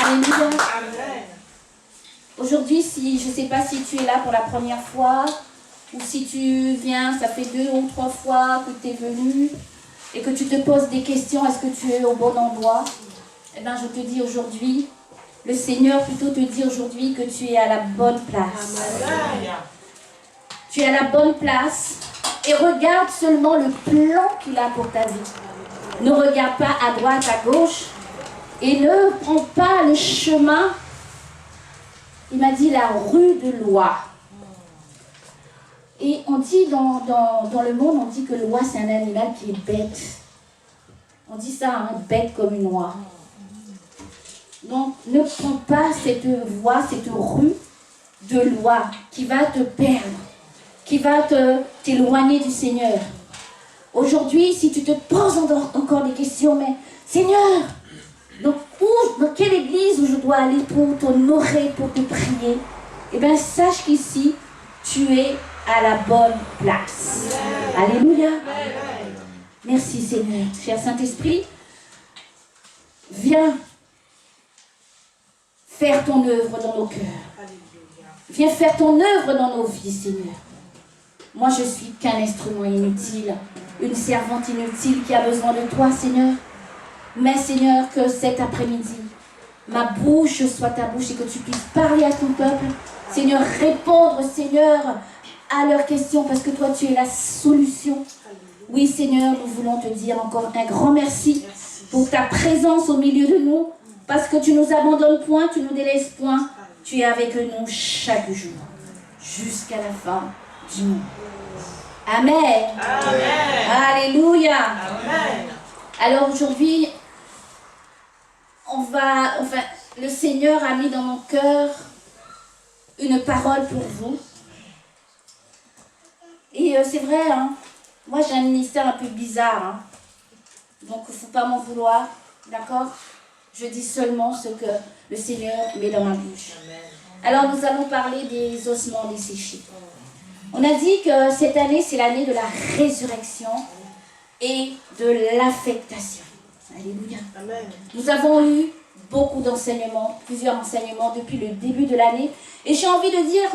Alléluia. Aujourd'hui, si, je ne sais pas si tu es là pour la première fois, ou si tu viens, ça fait 2 ou 3 fois que tu es venu, et que tu te poses des questions, est-ce que tu es au bon endroit? Eh bien, je te dis aujourd'hui, le Seigneur plutôt te dit aujourd'hui que tu es à la bonne place. Amen. Tu es à la bonne place, et regarde seulement le plan qu'il a pour ta vie. Ne regarde pas à droite, à gauche, et ne prends pas le chemin. Il m'a dit la rue de loi. Et on dit dans le monde, on dit que le loi c'est un animal qui est bête. On dit ça, hein, bête comme une oie. Donc ne prends pas cette voie, cette rue de loi qui va te perdre, qui va t'éloigner du Seigneur. Aujourd'hui, si tu te poses encore des questions, mais Seigneur, donc dans quelle église où je dois aller pour t'honorer, pour te prier, eh bien sache qu'ici, tu es à la bonne place. Amen. Alléluia. Amen. Merci Seigneur. Cher Saint-Esprit, viens faire ton œuvre dans nos cœurs. Viens faire ton œuvre dans nos vies, Seigneur. Moi, je suis qu'un instrument inutile, une servante inutile qui a besoin de toi, Seigneur. Mais Seigneur, que cet après-midi, ma bouche soit ta bouche et que tu puisses parler à ton peuple. Seigneur, répondre, Seigneur, à leurs questions parce que toi, tu es la solution. Oui, Seigneur, nous voulons te dire encore un grand merci pour ta présence au milieu de nous parce que tu nous abandonnes point, tu nous délaisses point. Tu es avec nous chaque jour jusqu'à la fin du monde. Amen. Amen. Alléluia. Amen. Alors aujourd'hui, le Seigneur a mis dans mon cœur une parole pour vous. Et c'est vrai, hein, moi j'ai un ministère un peu bizarre, hein, donc il ne faut pas m'en vouloir, d'accord? Je dis seulement ce que le Seigneur met dans ma bouche. Alors nous allons parler des ossements desséchés. On a dit que cette année c'est l'année de la résurrection et de l'affectation. Alléluia. Amen. Nous avons eu beaucoup d'enseignements, plusieurs enseignements depuis le début de l'année. Et j'ai envie de dire,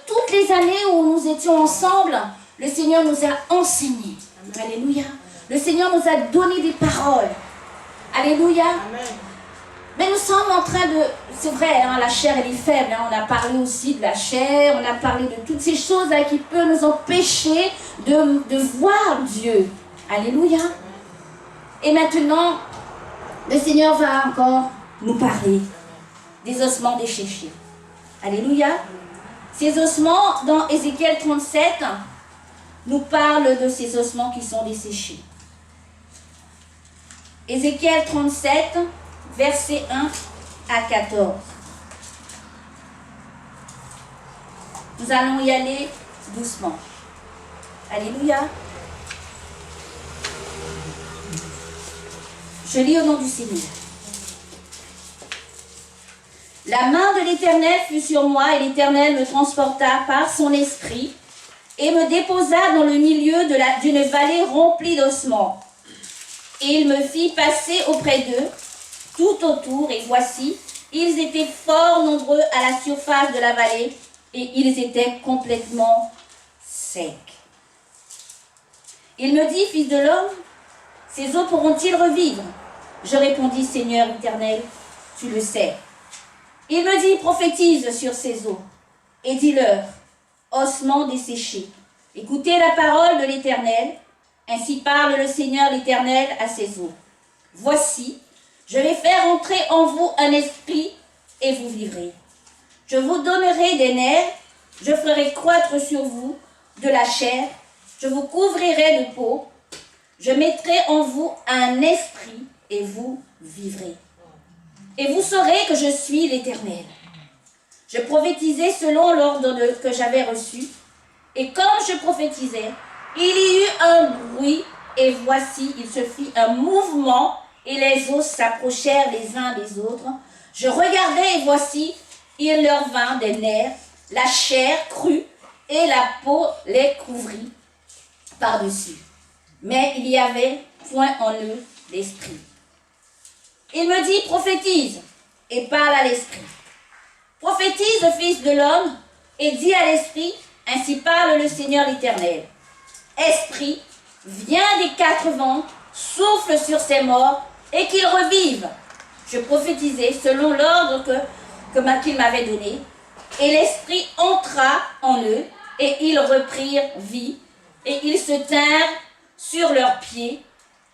toutes les années où nous étions ensemble, le Seigneur nous a enseigné. Amen. Alléluia. Le Seigneur nous a donné des paroles. Alléluia. Amen. Mais nous sommes en train de... C'est vrai, hein, la chair elle est faible. Hein, on a parlé aussi de la chair, on a parlé de toutes ces choses là, qui peuvent nous empêcher de voir Dieu. Alléluia. Et maintenant, le Seigneur va encore nous parler des ossements desséchés. Alléluia. Ces ossements, dans Ézéchiel 37, nous parlent de ces ossements qui sont desséchés. Ézéchiel 37, versets 1 à 14. Nous allons y aller doucement. Alléluia. Je lis au nom du Seigneur. La main de l'Éternel fut sur moi et l'Éternel me transporta par son esprit et me déposa dans le milieu d'une vallée remplie d'ossements. Et il me fit passer auprès d'eux, tout autour, et voici, ils étaient fort nombreux à la surface de la vallée et ils étaient complètement secs. Il me dit, fils de l'homme, ces eaux pourront-ils revivre? Je répondis, Seigneur éternel, tu le sais. Il me dit, prophétise sur ces eaux et dis-leur, ossements desséchés, écoutez la parole de l'Éternel, ainsi parle le Seigneur l'Éternel à ces eaux. Voici, je vais faire entrer en vous un esprit et vous vivrez. Je vous donnerai des nerfs, je ferai croître sur vous de la chair, je vous couvrirai de peau, je mettrai en vous un esprit et vous vivrez. Et vous saurez que je suis l'Éternel. Je prophétisais selon l'ordre que j'avais reçu, et comme je prophétisais, il y eut un bruit, et voici, il se fit un mouvement, et les os s'approchèrent les uns des autres. Je regardais, et voici, il leur vint des nerfs, la chair crue, et la peau les couvrit par-dessus. Mais il n'y avait point en eux l'esprit. Il me dit, prophétise et parle à l'esprit. Prophétise, fils de l'homme, et dis à l'esprit, ainsi parle le Seigneur l'Éternel. Esprit, viens des quatre vents, souffle sur ces morts, et qu'ils revivent. Je prophétisais selon l'ordre qu'il m'avait donné, et l'esprit entra en eux, et ils reprirent vie, et ils se tinrent sur leurs pieds.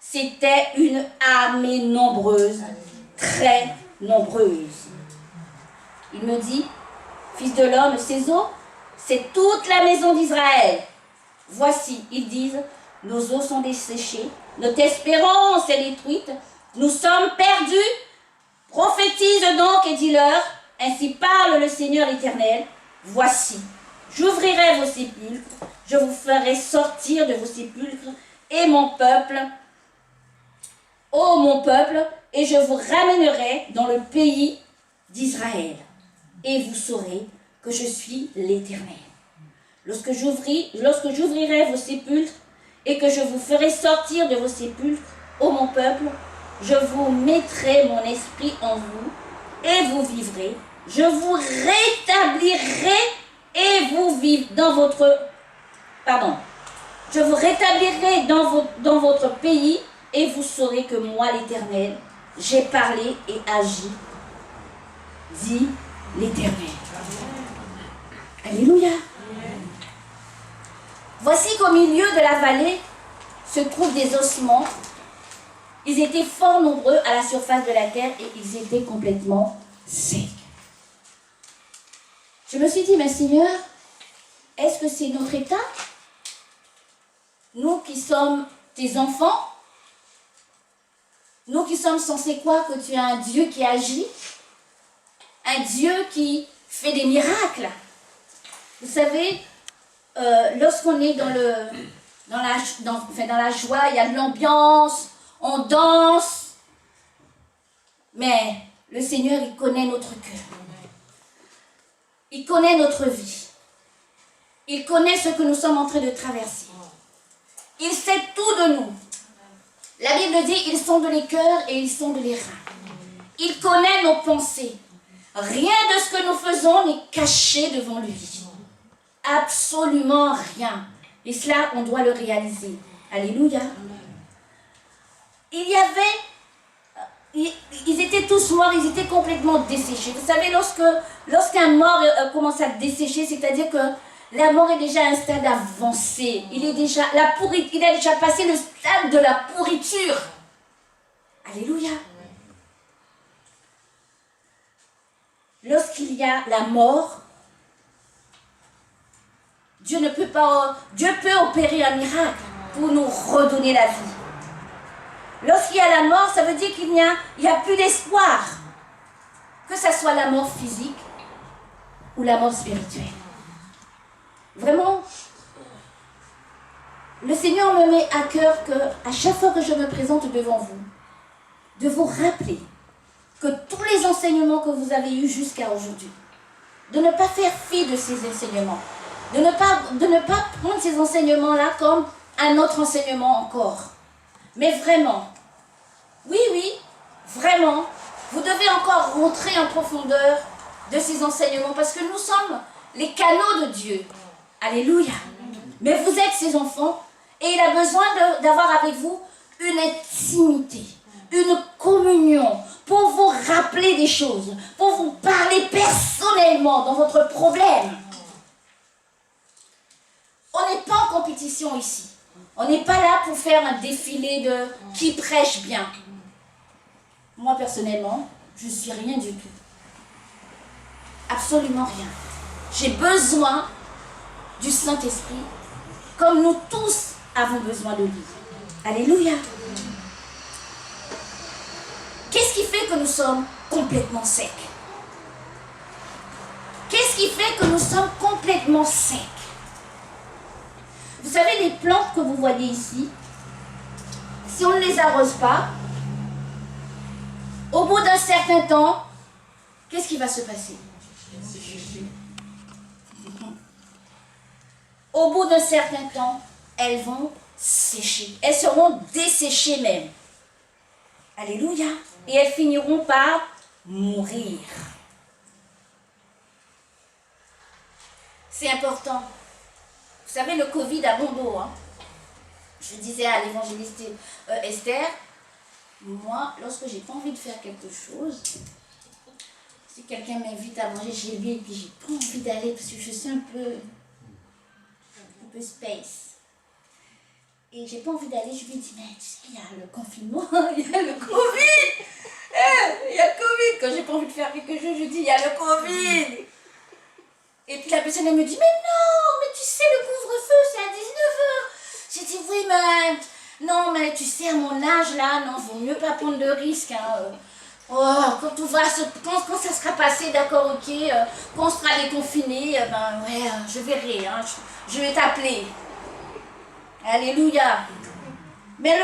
C'était une armée nombreuse, très nombreuse. Il me dit, fils de l'homme, ces eaux, c'est toute la maison d'Israël. Voici, ils disent, nos eaux sont desséchées, notre espérance est détruite, nous sommes perdus. Prophétise donc et dis-leur, ainsi parle le Seigneur l'Éternel. Voici, j'ouvrirai vos sépulcres, je vous ferai sortir de vos sépulcres, et mon peuple, ô mon peuple, et je vous ramènerai dans le pays d'Israël. Et vous saurez que je suis l'Éternel. Lorsque j'ouvrirai vos sépulcres et que je vous ferai sortir de vos sépulcres, ô mon peuple, je vous mettrai mon esprit en vous et vous vivrez. Je vous rétablirai et vous vivrez dans votre... Pardon. Je vous rétablirai dans votre pays et vous saurez que moi, l'Éternel, j'ai parlé et agi, dit l'Éternel. Alléluia. Voici qu'au milieu de la vallée se trouvent des ossements. Ils étaient fort nombreux à la surface de la terre et ils étaient complètement secs. Je me suis dit, mais Seigneur, est-ce que c'est notre état? Nous qui sommes tes enfants, nous qui sommes censés croire que tu es un Dieu qui agit, un Dieu qui fait des miracles. Vous savez, lorsqu'on est dans la joie, il y a de l'ambiance, on danse, mais le Seigneur, il connaît notre cœur. Il connaît notre vie. Il connaît ce que nous sommes en train de traverser. Il sait tout de nous. La Bible dit, il sonde les cœurs et il sonde les reins. Il connaît nos pensées. Rien de ce que nous faisons n'est caché devant lui. Absolument rien. Et cela, on doit le réaliser. Alléluia. Ils étaient tous morts, ils étaient complètement desséchés. Vous savez, lorsqu'un mort commence à dessécher, c'est-à-dire que la mort est déjà à un stade avancé. Il a déjà passé le stade de la pourriture. Alléluia. Lorsqu'il y a la mort, Dieu peut opérer un miracle pour nous redonner la vie. Lorsqu'il y a la mort, ça veut dire qu'il n'y a plus d'espoir. Que ce soit la mort physique ou la mort spirituelle. Vraiment, le Seigneur me met à cœur qu'à chaque fois que je me présente devant vous, de vous rappeler que tous les enseignements que vous avez eus jusqu'à aujourd'hui, de ne pas faire fi de ces enseignements, de ne pas prendre ces enseignements-là comme un autre enseignement encore. Mais vraiment, oui, vraiment, vous devez encore rentrer en profondeur de ces enseignements parce que nous sommes les canaux de Dieu. Alléluia. Mais vous êtes ses enfants et il a besoin d'avoir avec vous une intimité, une communion pour vous rappeler des choses, pour vous parler personnellement dans votre problème. On n'est pas en compétition ici. On n'est pas là pour faire un défilé de qui prêche bien. Moi, personnellement, je ne suis rien du tout. Absolument rien. J'ai besoin du Saint-Esprit, comme nous tous avons besoin de lui. Alléluia. Qu'est-ce qui fait que nous sommes complètement secs? Qu'est-ce qui fait que nous sommes complètement secs? Vous savez, les plantes que vous voyez ici, si on ne les arrose pas, au bout d'un certain temps, qu'est-ce qui va se passer? Au bout d'un certain temps, elles vont sécher. Elles seront desséchées même. Alléluia. et elles finiront par mourir. C'est important. Vous savez, le Covid a bon dos. Hein. Je disais à l'évangéliste Esther, moi, lorsque j'ai pas envie de faire quelque chose, si quelqu'un m'invite à manger chez lui et puis j'ai pas envie d'aller parce que je suis un peu space. Et j'ai pas envie d'aller, je lui dis, mais tu sais, il y a le confinement, il y a le Covid. Il y a le Covid. Quand j'ai pas envie de faire quelque chose, je dis, il y a le Covid. Et puis la personne, elle me dit, mais non, mais tu sais, le couvre-feu, c'est à 19h. J'ai dit, oui, mais non, mais tu sais, à mon âge, là, non, vaut mieux pas prendre de risques. Hein. Oh, quand tout va quand ça sera passé, d'accord, ok, quand on sera déconfiné, ben ouais, je verrai, hein, je vais t'appeler. Alléluia. Mais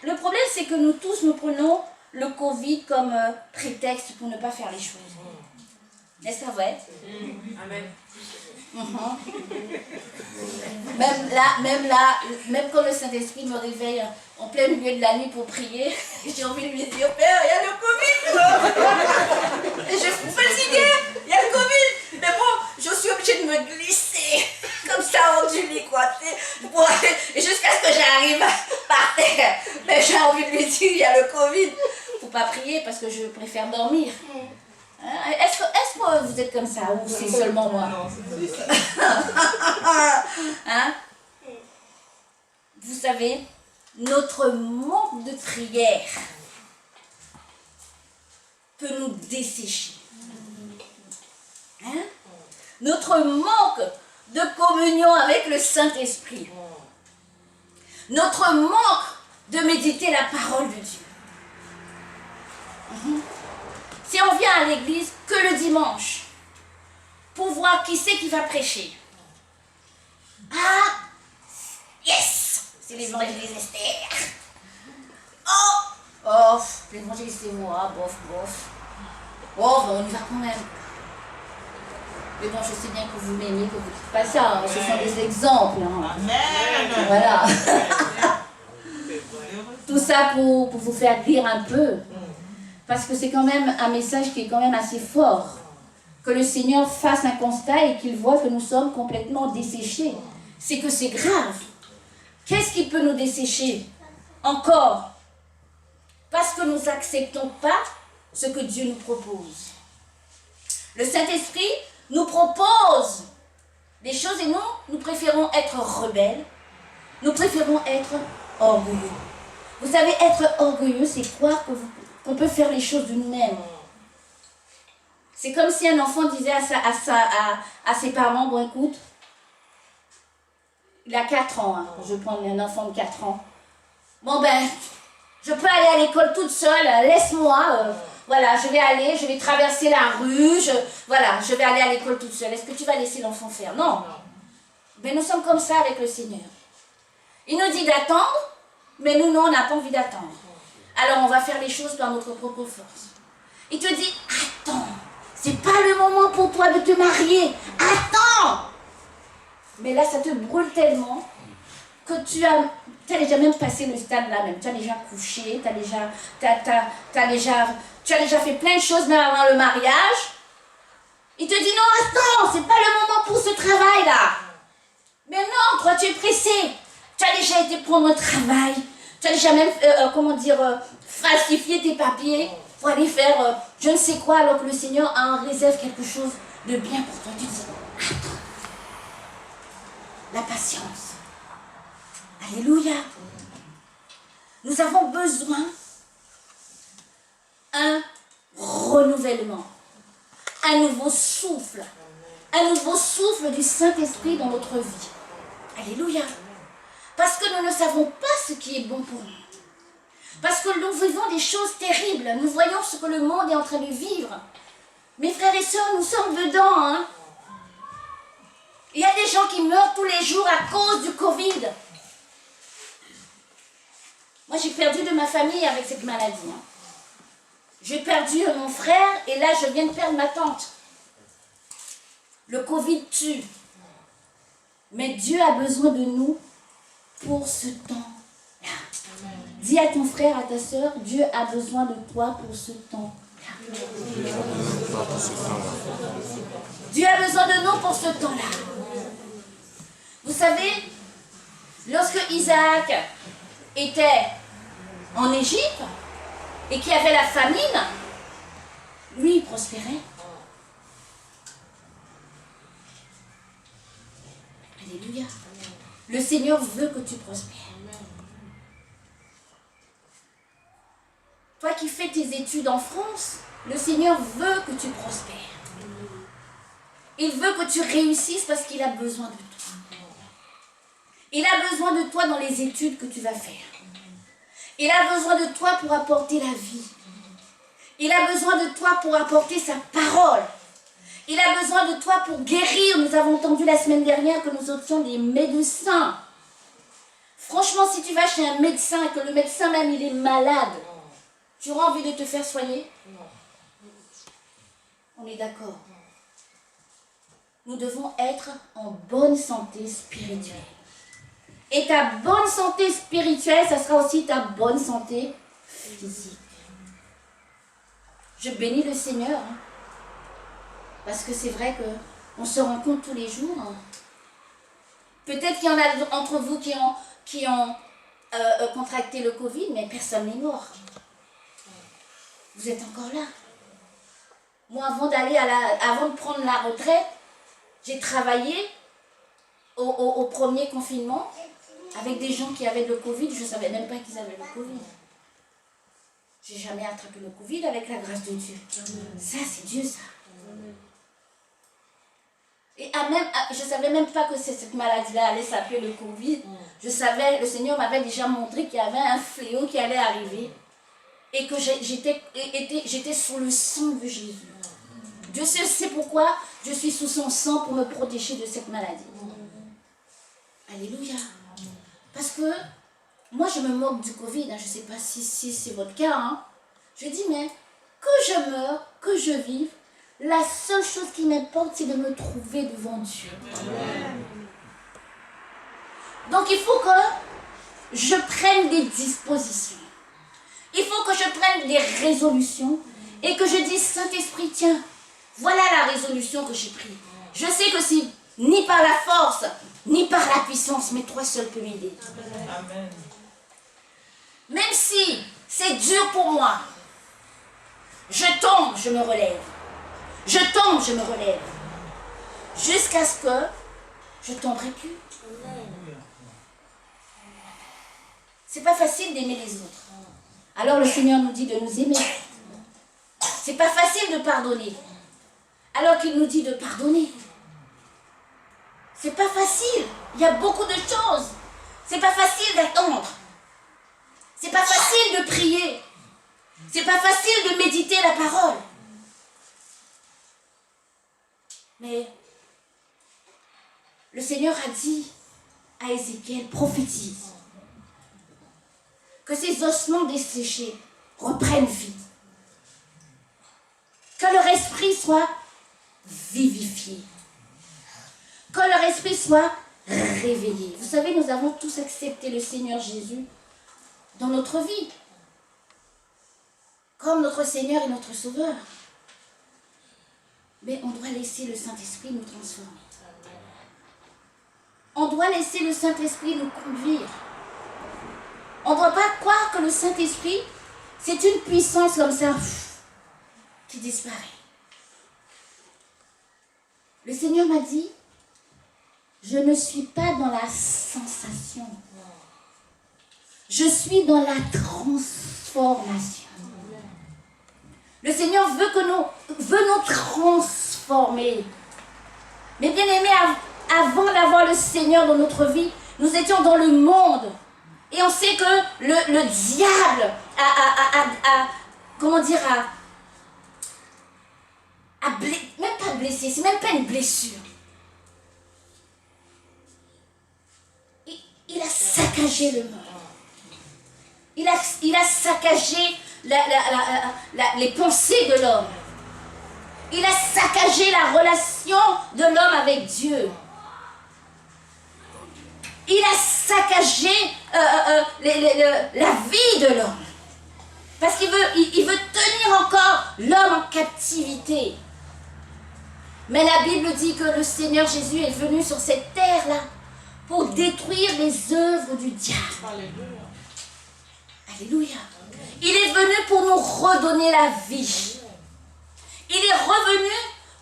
le problème, c'est que nous tous, nous prenons le Covid comme prétexte pour ne pas faire les choses. Est-ce que vrai? Amen. Même quand le Saint-Esprit me réveille en plein milieu de la nuit pour prier, j'ai envie de lui dire, Père, il y a le Covid. Et je suis fatiguée, il y a le Covid. Mais bon, je suis obligée de me glisser comme ça hors du lit, quoi. Et jusqu'à ce que j'arrive par terre. Mais j'ai envie de lui dire, il y a le Covid. Faut pas prier parce que je préfère dormir. Hein? Est-ce que vous êtes comme ça ou c'est seulement moi? Non, c'est hein? Vous savez, notre manque de prière peut nous dessécher. Hein? Notre manque de communion avec le Saint-Esprit. Notre manque de méditer la parole de Dieu. Si on vient à l'église que le dimanche, pour voir qui c'est qui va prêcher. Ah, yes, c'est l'évangéliste Esther. Oh, l'évangéliste c'est moi, bof. Oh, ben on y va quand même. Mais bon, je sais bien que vous m'aimez, que vous ne dites pas ça. Hein. Ce sont des exemples. Hein. Amen. Voilà. Tout ça pour vous faire dire un peu. Parce que c'est quand même un message qui est quand même assez fort. Que le Seigneur fasse un constat et qu'il voit que nous sommes complètement desséchés. C'est que c'est grave. Qu'est-ce qui peut nous dessécher encore? Parce que nous n'acceptons pas ce que Dieu nous propose. Le Saint-Esprit nous propose des choses et nous préférons être rebelles. Nous préférons être orgueilleux. Vous savez, être orgueilleux, c'est croire qu'on peut faire les choses de nous-mêmes. C'est comme si un enfant disait à ses parents, bon écoute, il a 4 ans, hein, je prends un enfant de 4 ans. Bon ben, je peux aller à l'école toute seule, laisse-moi, voilà, je vais traverser la rue, je vais aller à l'école toute seule. Est-ce que tu vas laisser l'enfant faire? Non. Mais nous sommes comme ça avec le Seigneur. Il nous dit d'attendre, mais nous, non, on n'a pas envie d'attendre. Alors on va faire les choses par notre propre force. Il te dit, attends, c'est pas le moment pour toi de te marier, attends. Mais là, ça te brûle tellement que tu as déjà même passé le stade là même. Tu as déjà couché, tu as déjà fait plein de choses même avant le mariage. Il te dit, non, attends, c'est pas le moment pour ce travail là. Mais non, toi tu es pressé. Tu as déjà été prendre un travail. Tu as déjà même, falsifié tes papiers pour aller faire je ne sais quoi alors que le Seigneur en réserve quelque chose de bien pour toi. Tu dis, attends. La patience. Alléluia. Nous avons besoin d'un renouvellement, un nouveau souffle du Saint-Esprit dans notre vie. Alléluia. Parce que nous ne savons pas ce qui est bon pour nous. Parce que nous vivons des choses terribles. Nous voyons ce que le monde est en train de vivre. Mes frères et sœurs, nous sommes dedans. Hein? Il y a des gens qui meurent tous les jours à cause du Covid. Moi, j'ai perdu de ma famille avec cette maladie. Hein. J'ai perdu mon frère et là, je viens de perdre ma tante. Le Covid tue. Mais Dieu a besoin de nous pour ce temps-là. Dis à ton frère, à ta soeur, Dieu a besoin de toi pour ce temps. Dieu a besoin de nous pour ce temps-là. Vous savez, lorsque Isaac était en Égypte et qu'il y avait la famine, lui, il prospérait. Alléluia. Le Seigneur veut que tu prospères. Toi qui fais tes études en France, le Seigneur veut que tu prospères. Il veut que tu réussisses parce qu'il a besoin de toi. Il a besoin de toi dans les études que tu vas faire. Il a besoin de toi pour apporter la vie. Il a besoin de toi pour apporter sa parole. Il a besoin de toi pour guérir. Nous avons entendu la semaine dernière que nous étions des médecins. Franchement, si tu vas chez un médecin et que le médecin même il est malade, tu auras envie de te faire soigner? On est d'accord. Nous devons être en bonne santé spirituelle. Et ta bonne santé spirituelle, ça sera aussi ta bonne santé physique. Je bénis le Seigneur. Parce que c'est vrai qu'on se rend compte tous les jours. Peut-être qu'il y en a entre vous qui ont contracté le Covid, mais personne n'est mort. Vous êtes encore là. Moi, avant de prendre la retraite, j'ai travaillé au premier confinement avec des gens qui avaient le Covid. Je ne savais même pas qu'ils avaient le Covid. Je n'ai jamais attrapé le Covid avec la grâce de Dieu. Ça, c'est Dieu, ça. Et je ne savais même pas que cette maladie-là allait s'appeler le Covid. Je savais, le Seigneur m'avait déjà montré qu'il y avait un fléau qui allait arriver. Et que j'étais sous le sang de Jésus. Dieu sait pourquoi je suis sous son sang pour me protéger de cette maladie. Alléluia. Parce que moi, je me moque du Covid. Je ne sais pas si c'est votre cas. Je dis, mais que je meure, que je vive, la seule chose qui m'importe, c'est de me trouver devant Dieu. Amen. Donc, il faut que je prenne des dispositions. Il faut que je prenne des résolutions et que je dise, Saint-Esprit, tiens, voilà la résolution que j'ai prise. Je sais que c'est ni par la force, ni par la puissance, mais toi seul peux m'aider. Amen. Même si c'est dur pour moi, je tombe, je me relève. Je tombe, je me relève. Jusqu'à ce que je ne tomberai plus. C'est pas facile d'aimer les autres. Alors le Seigneur nous dit de nous aimer. C'est pas facile de pardonner. Alors qu'il nous dit de pardonner. C'est pas facile. Il y a beaucoup de choses. C'est pas facile d'attendre. C'est pas facile de prier. C'est pas facile de méditer la parole. Mais le Seigneur a dit à Ézéchiel, prophétise, que ces ossements desséchés reprennent vie. Que leur esprit soit vivifié. Que leur esprit soit réveillé. Vous savez, nous avons tous accepté le Seigneur Jésus dans notre vie, comme notre Seigneur et notre Sauveur. Mais on doit laisser le Saint-Esprit nous transformer. On doit laisser le Saint-Esprit nous conduire. On ne doit pas croire que le Saint-Esprit, c'est une puissance comme ça, qui disparaît. Le Seigneur m'a dit, je ne suis pas dans la sensation. Je suis dans la transformation. Le Seigneur veut nous transformer. Mais bien aimés, avant d'avoir le Seigneur dans notre vie, nous étions dans le monde. Et on sait que le diable même pas blessé, c'est même pas une blessure. Il a saccagé le monde. Il a saccagé les pensées de l'homme. Il a saccagé la relation de l'homme avec Dieu. Il a saccagé la vie de l'homme. Parce qu'il veut tenir encore l'homme en captivité. Mais la Bible dit que le Seigneur Jésus est venu sur cette terre-là pour détruire les œuvres du diable. Alléluia. Alléluia. Il est venu pour nous redonner la vie. Il est revenu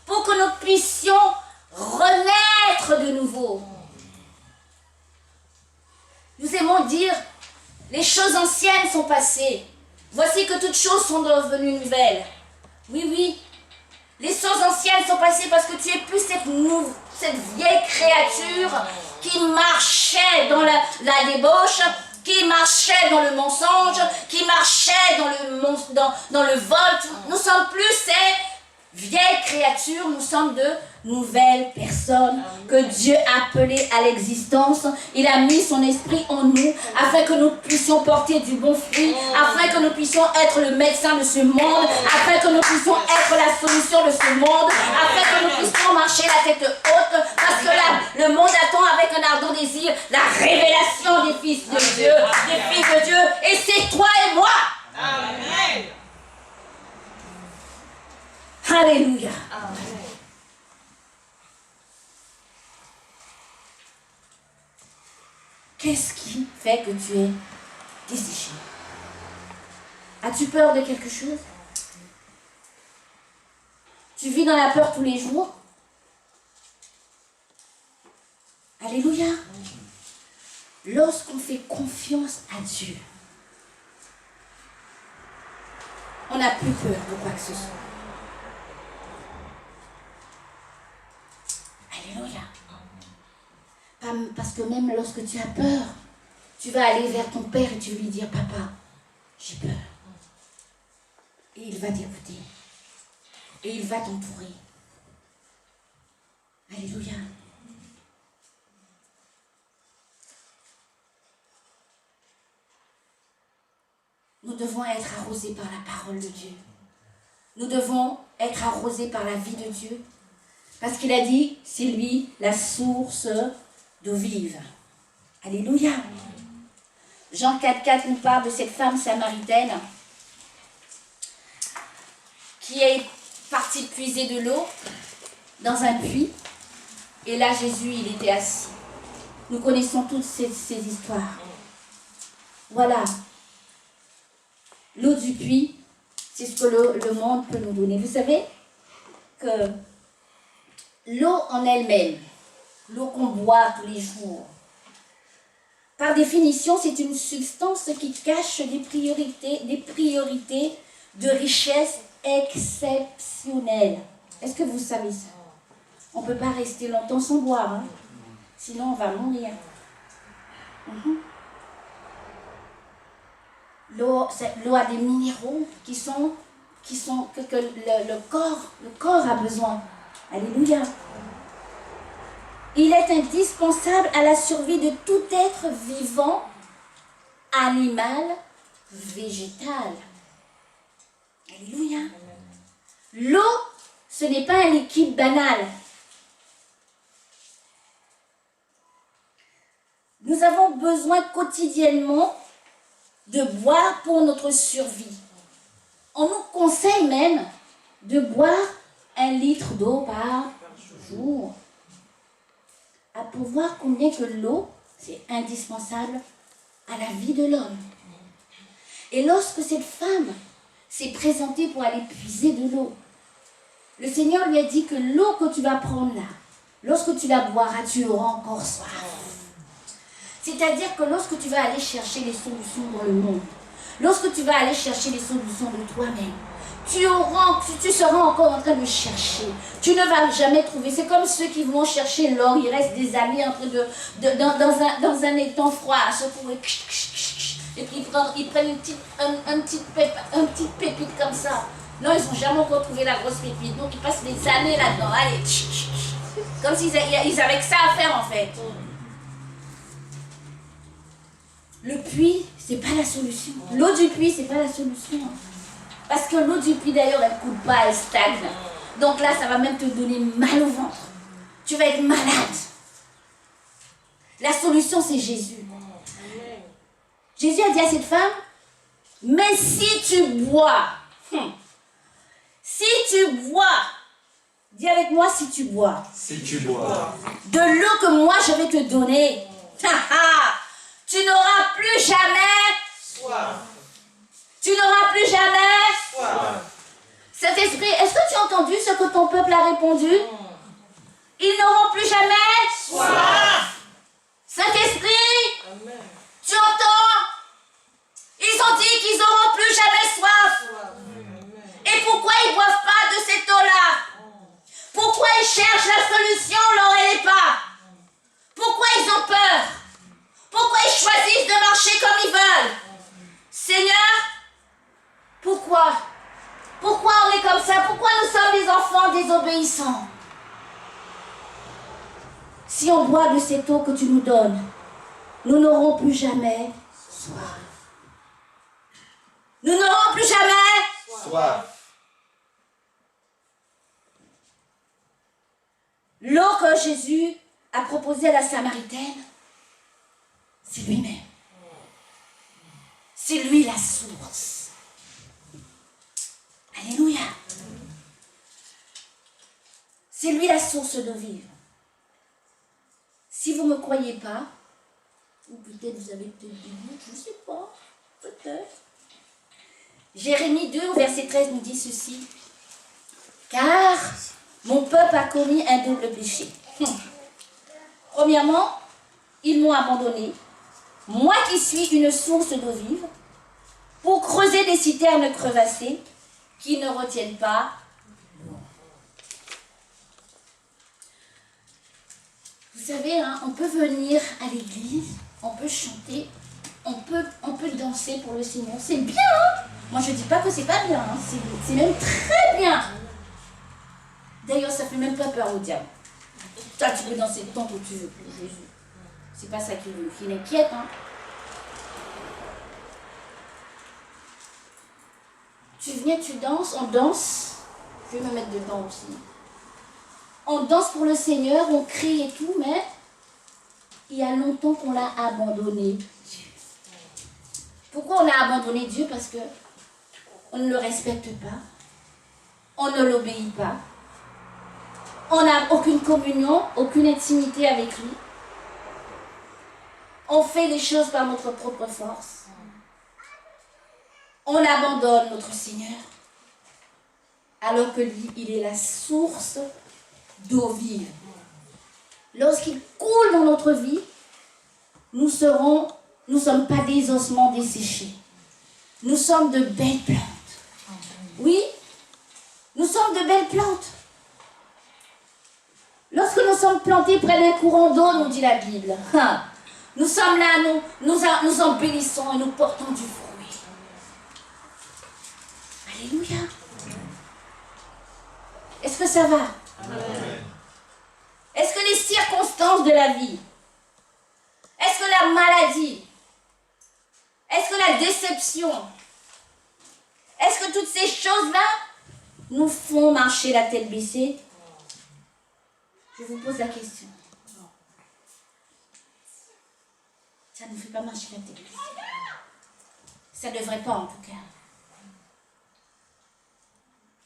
pour que nous puissions renaître de nouveau. Nous aimons dire, les choses anciennes sont passées. Voici que toutes choses sont devenues nouvelles. Oui, oui. Les choses anciennes sont passées parce que tu es plus cette vieille créature qui marchait dans la débauche, qui marchait dans le mensonge, qui marchait dans le vol. Nous sommes plus ces vieilles créatures, nous sommes de nouvelles personnes que Dieu a appelées à l'existence. Il a mis son esprit en nous afin que nous puissions porter du bon fruit, afin que nous puissions être le médecin de ce monde, afin que nous puissions être la solution de ce monde, afin que nous puissions marcher la tête haute, parce que là, le monde attend avec un ardent désir la révélation des fils de Dieu, des filles de Dieu, et c'est toi et moi. Amen. Alléluia. Amen. Qu'est-ce qui fait que tu es desséché? As-tu peur de quelque chose? Tu vis dans la peur tous les jours? Alléluia. Lorsqu'on fait confiance à Dieu, on n'a plus peur de quoi que ce soit. Alléluia. Parce que même lorsque tu as peur, tu vas aller vers ton père et tu vas lui dire, papa, j'ai peur. Et il va t'écouter. Et il va t'entourer. Alléluia. Nous devons être arrosés par la parole de Dieu. Nous devons être arrosés par la vie de Dieu. Parce qu'il a dit, c'est lui la source d'eau vive. Alléluia. Jean 4,4 nous parle de cette femme samaritaine qui est partie puiser de l'eau dans un puits. Et là, Jésus, il était assis. Nous connaissons toutes ces histoires. Voilà. L'eau du puits, c'est ce que le monde peut nous donner. Vous savez que l'eau en elle-même, l'eau qu'on boit tous les jours, par définition, c'est une substance qui cache des priorités de richesse exceptionnelles. Est-ce que vous savez ça? On ne peut pas rester longtemps sans boire, hein? Sinon on va mourir. L'eau a des minéraux que le corps a besoin. Alléluia. Il est indispensable à la survie de tout être vivant, animal, végétal. Alléluia. L'eau, ce n'est pas un liquide banal. Nous avons besoin quotidiennement de boire pour notre survie. On nous conseille même de boire 1 litre d'eau par jour. Pour voir combien que l'eau, c'est indispensable à la vie de l'homme. Et lorsque cette femme s'est présentée pour aller puiser de l'eau, le Seigneur lui a dit que l'eau que tu vas prendre là, lorsque tu la boiras, tu auras encore soif. C'est-à-dire que lorsque tu vas aller chercher les solutions dans le monde, lorsque tu vas aller chercher les solutions de toi-même, tu seras encore en train de chercher. Tu ne vas jamais trouver. C'est comme ceux qui vont chercher l'or. Ils restent des années en train dans un étang froid à secouer. Et puis ils prennent une petite pépite comme ça. Non, ils n'ont jamais encore trouvé la grosse pépite. Donc ils passent des années là-dedans. Allez, comme s'ils avaient que ça à faire en fait. Le puits, c'est pas la solution. L'eau du puits, c'est pas la solution. Parce que l'eau du puits, d'ailleurs, elle ne coule pas, elle stagne. Donc là, ça va même te donner mal au ventre. Tu vas être malade. La solution, c'est Jésus. Jésus a dit à cette femme, mais si tu bois, dis avec moi si tu bois. Si tu bois. De l'eau que moi je vais te donner, tu n'auras plus jamais soif. Tu n'auras plus jamais soif. Saint-Esprit, est-ce que tu as entendu ce que ton peuple a répondu? Ils n'auront plus jamais soif. Saint-Esprit, tu entends? Ils ont dit qu'ils n'auront plus jamais soif. Et pourquoi ils ne boivent pas de cette eau-là? Pourquoi ils cherchent la solution là où elle n'est pas? Pourquoi ils ont peur? Pourquoi ils choisissent de marcher comme ils veulent? Seigneur, pourquoi? Pourquoi on est comme ça? Pourquoi nous sommes des enfants désobéissants? Si on boit de cette eau que tu nous donnes, nous n'aurons plus jamais soif. Nous n'aurons plus jamais soif. L'eau que Jésus a proposée à la Samaritaine, c'est lui-même. C'est lui la source. Alléluia. C'est lui la source de vivre. Si vous ne me croyez pas, ou peut-être vous avez peut-être des doutes, je ne sais pas, peut-être. Jérémie 2, verset 13 nous dit ceci. Car mon peuple a commis un double péché. Premièrement, ils m'ont abandonné, moi qui suis une source d'eau vive, pour creuser des citernes crevassées qui ne retiennent pas l'eau. Vous savez, hein, on peut venir à l'église, on peut chanter, on peut danser pour le Seigneur. C'est bien, hein? Moi je ne dis pas que c'est pas bien, hein. C'est même très bien. D'ailleurs, ça ne fait même pas peur au diable. Toi, tu peux danser tant que tu veux pour Jésus. C'est pas ça qui l'inquiète, hein. Tu viens, tu danses, on danse. Je vais me mettre dedans aussi. On danse pour le Seigneur, on crie et tout, mais il y a longtemps qu'on l'a abandonné, Dieu. Pourquoi on a abandonné Dieu? Parce que on ne le respecte pas, on ne l'obéit pas, on n'a aucune communion, aucune intimité avec lui. On fait les choses par notre propre force. On abandonne notre Seigneur, alors que lui, il est la source d'eau vive. Lorsqu'il coule dans notre vie, nous ne sommes pas des ossements desséchés. Nous sommes de belles plantes. Oui, nous sommes de belles plantes. Lorsque nous sommes plantés près d'un courant d'eau, nous dit la Bible, nous sommes là, nous embellissons et nous portons du fruit. Alléluia. Est-ce que ça va? Amen. Est-ce que les circonstances de la vie, est-ce que la maladie, est-ce que la déception, est-ce que toutes ces choses-là nous font marcher la tête baissée? Je vous pose la question. Ça ne nous fait pas marcher la tête baissée. Ça ne devrait pas en tout cas.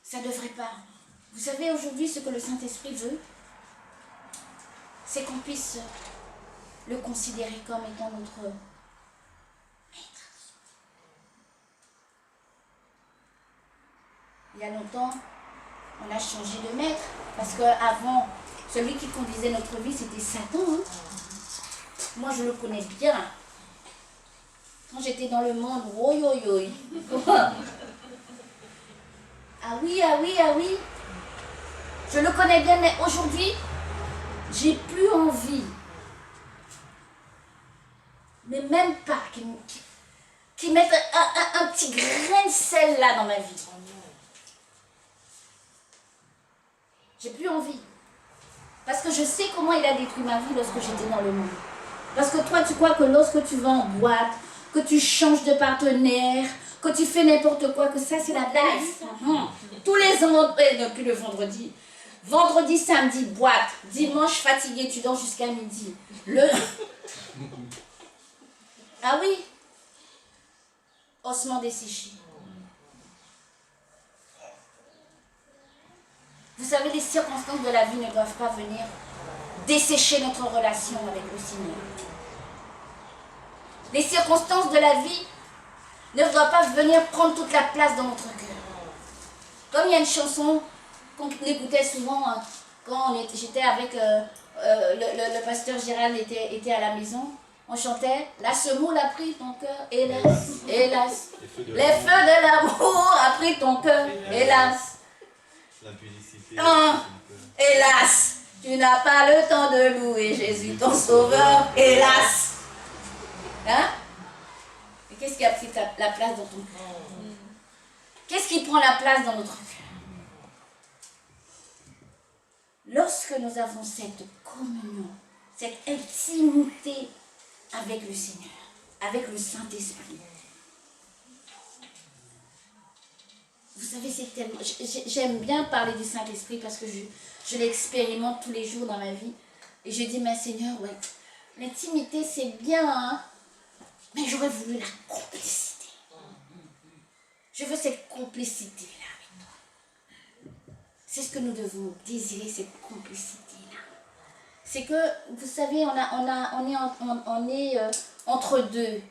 Ça ne devrait pas. Vous savez aujourd'hui ce que le Saint-Esprit veut? C'est qu'on puisse le considérer comme étant notre maître. Il y a longtemps, on a changé de maître. Parce qu'avant, celui qui conduisait notre vie, c'était Satan. Hein? Moi, je le connais bien. Quand j'étais dans le monde, ah oui, ah oui, ah oui. Je le connais bien, mais aujourd'hui, j'ai plus envie. Mais même pas qu'ils mettent un petit grain de sel là dans ma vie. J'ai plus envie. Parce que je sais comment il a détruit ma vie lorsque j'étais dans le monde. Parce que toi, tu crois que lorsque tu vas en boîte, que tu changes de partenaire, que tu fais n'importe quoi, que ça c'est la life. Tous les depuis le vendredi. Vendredi, samedi, boîte. Dimanche, fatigué, tu dors jusqu'à midi. Ah oui, ossements desséchés. Vous savez, les circonstances de la vie ne doivent pas venir dessécher notre relation avec le Seigneur. Les circonstances de la vie ne doivent pas venir prendre toute la place dans notre cœur. Comme il y a une chanson qu'on écoutait souvent quand j'étais avec le pasteur Gérald était à la maison, on chantait « La semoule a pris ton cœur, hélas, hélas. Les feux de l'amour a pris ton cœur, hélas. L'impudicité. Hélas, tu n'as pas le temps de louer Jésus ton sauveur, hélas. » Hein? Et qu'est-ce qui a pris la place dans ton cœur? Qu'est-ce qui prend la place dans notre cœur? Lorsque nous avons cette communion, cette intimité avec le Seigneur, avec le Saint-Esprit, vous savez, c'est tellement... J'aime bien parler du Saint-Esprit parce que je l'expérimente tous les jours dans ma vie. Et je dis, mais Seigneur, ouais, l'intimité c'est bien, hein, mais j'aurais voulu la complicité. Je veux cette complicité-là avec toi. C'est ce que nous devons désirer, cette complicité-là. C'est que, vous savez, on est entre deux.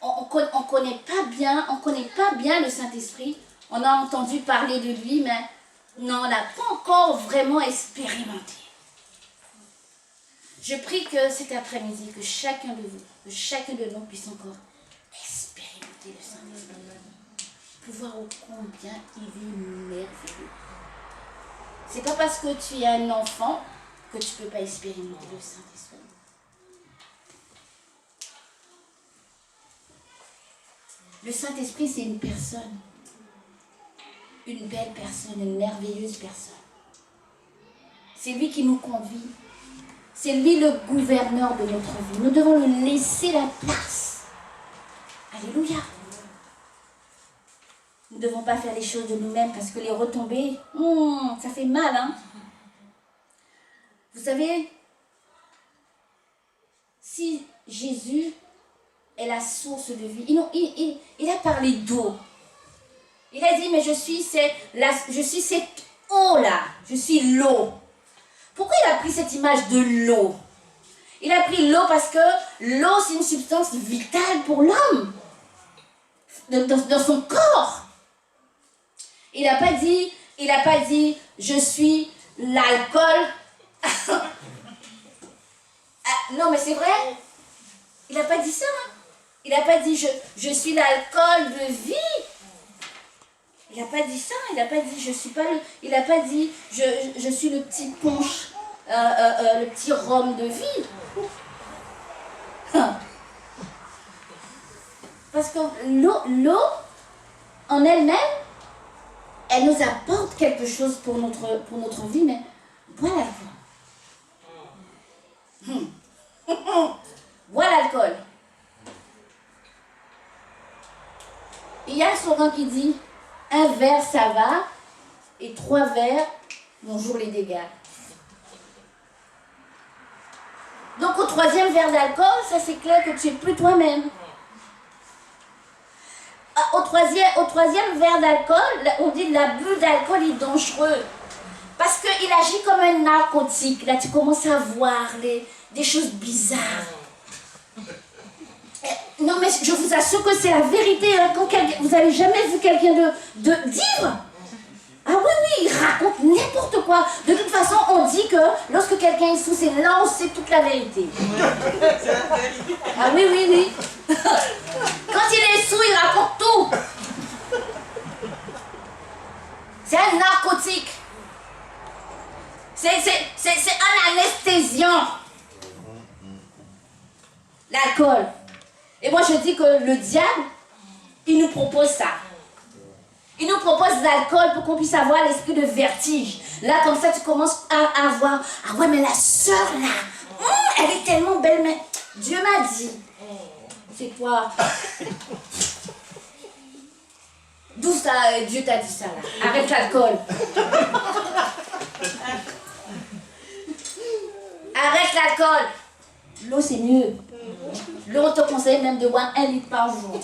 On connaît pas bien le Saint-Esprit. On a entendu parler de lui, mais non, on n'a pas encore vraiment expérimenté. Je prie que cet après-midi, que chacun de vous, que chacun de nous puisse encore expérimenter le Saint-Esprit. Pour voir au combien il est merveilleux. C'est pas parce que tu es un enfant que tu ne peux pas expérimenter le Saint-Esprit. Le Saint-Esprit, c'est une personne. Une belle personne, une merveilleuse personne. C'est lui qui nous conduit. C'est lui le gouverneur de notre vie. Nous devons lui laisser la place. Alléluia. Nous ne devons pas faire les choses de nous-mêmes parce que les retombées, ça fait mal. Hein? Vous savez, si Jésus est la source de vie, il a parlé d'eau. Il a dit, mais je suis cette eau-là, je suis l'eau. Pourquoi il a pris cette image de l'eau? Il a pris l'eau parce que l'eau, c'est une substance vitale pour l'homme, dans son corps. Il n'a pas dit, je suis l'alcool. Non, mais c'est vrai. Il n'a pas dit ça. Hein? Il n'a pas dit, je suis l'alcool de vie. Il n'a pas dit ça. Il n'a pas dit, je suis pas le... Il n'a pas dit, je suis le petit punch, le petit rhum de vie. Parce que l'eau, en elle-même, elle nous apporte quelque chose pour notre vie, mais bois l'alcool. Bois l'alcool. Il y a un slogan qui dit, un verre ça va, et 3 verres, bonjour les dégâts. Donc au 3e verre d'alcool, ça c'est clair que tu n'es plus toi-même. Au troisième verre d'alcool, on dit l'abus d'alcool est dangereux. Parce qu'il agit comme un narcotique. Là, tu commences à voir des choses bizarres. Non, mais je vous assure que c'est la vérité. Hein, vous n'avez jamais vu quelqu'un d'ivre? Ah oui, il raconte n'importe quoi. De toute façon, on dit que lorsque quelqu'un est sous, c'est là, on sait toute la vérité. Ah oui. Quand il est sous, il raconte tout. C'est un narcotique. C'est un anesthésiant. L'alcool. Et moi, je dis que le diable, il nous propose ça. Il nous propose l'alcool pour qu'on puisse avoir l'esprit de vertige. Là, comme ça, tu commences à avoir... Ah ouais, mais la sœur, là, elle est tellement belle, mais Dieu m'a dit. C'est quoi? D'où ça, Dieu t'a dit ça, là? Arrête l'alcool. Arrête l'alcool. L'eau, c'est mieux. L'eau, on te conseille même de boire 1 litre par jour.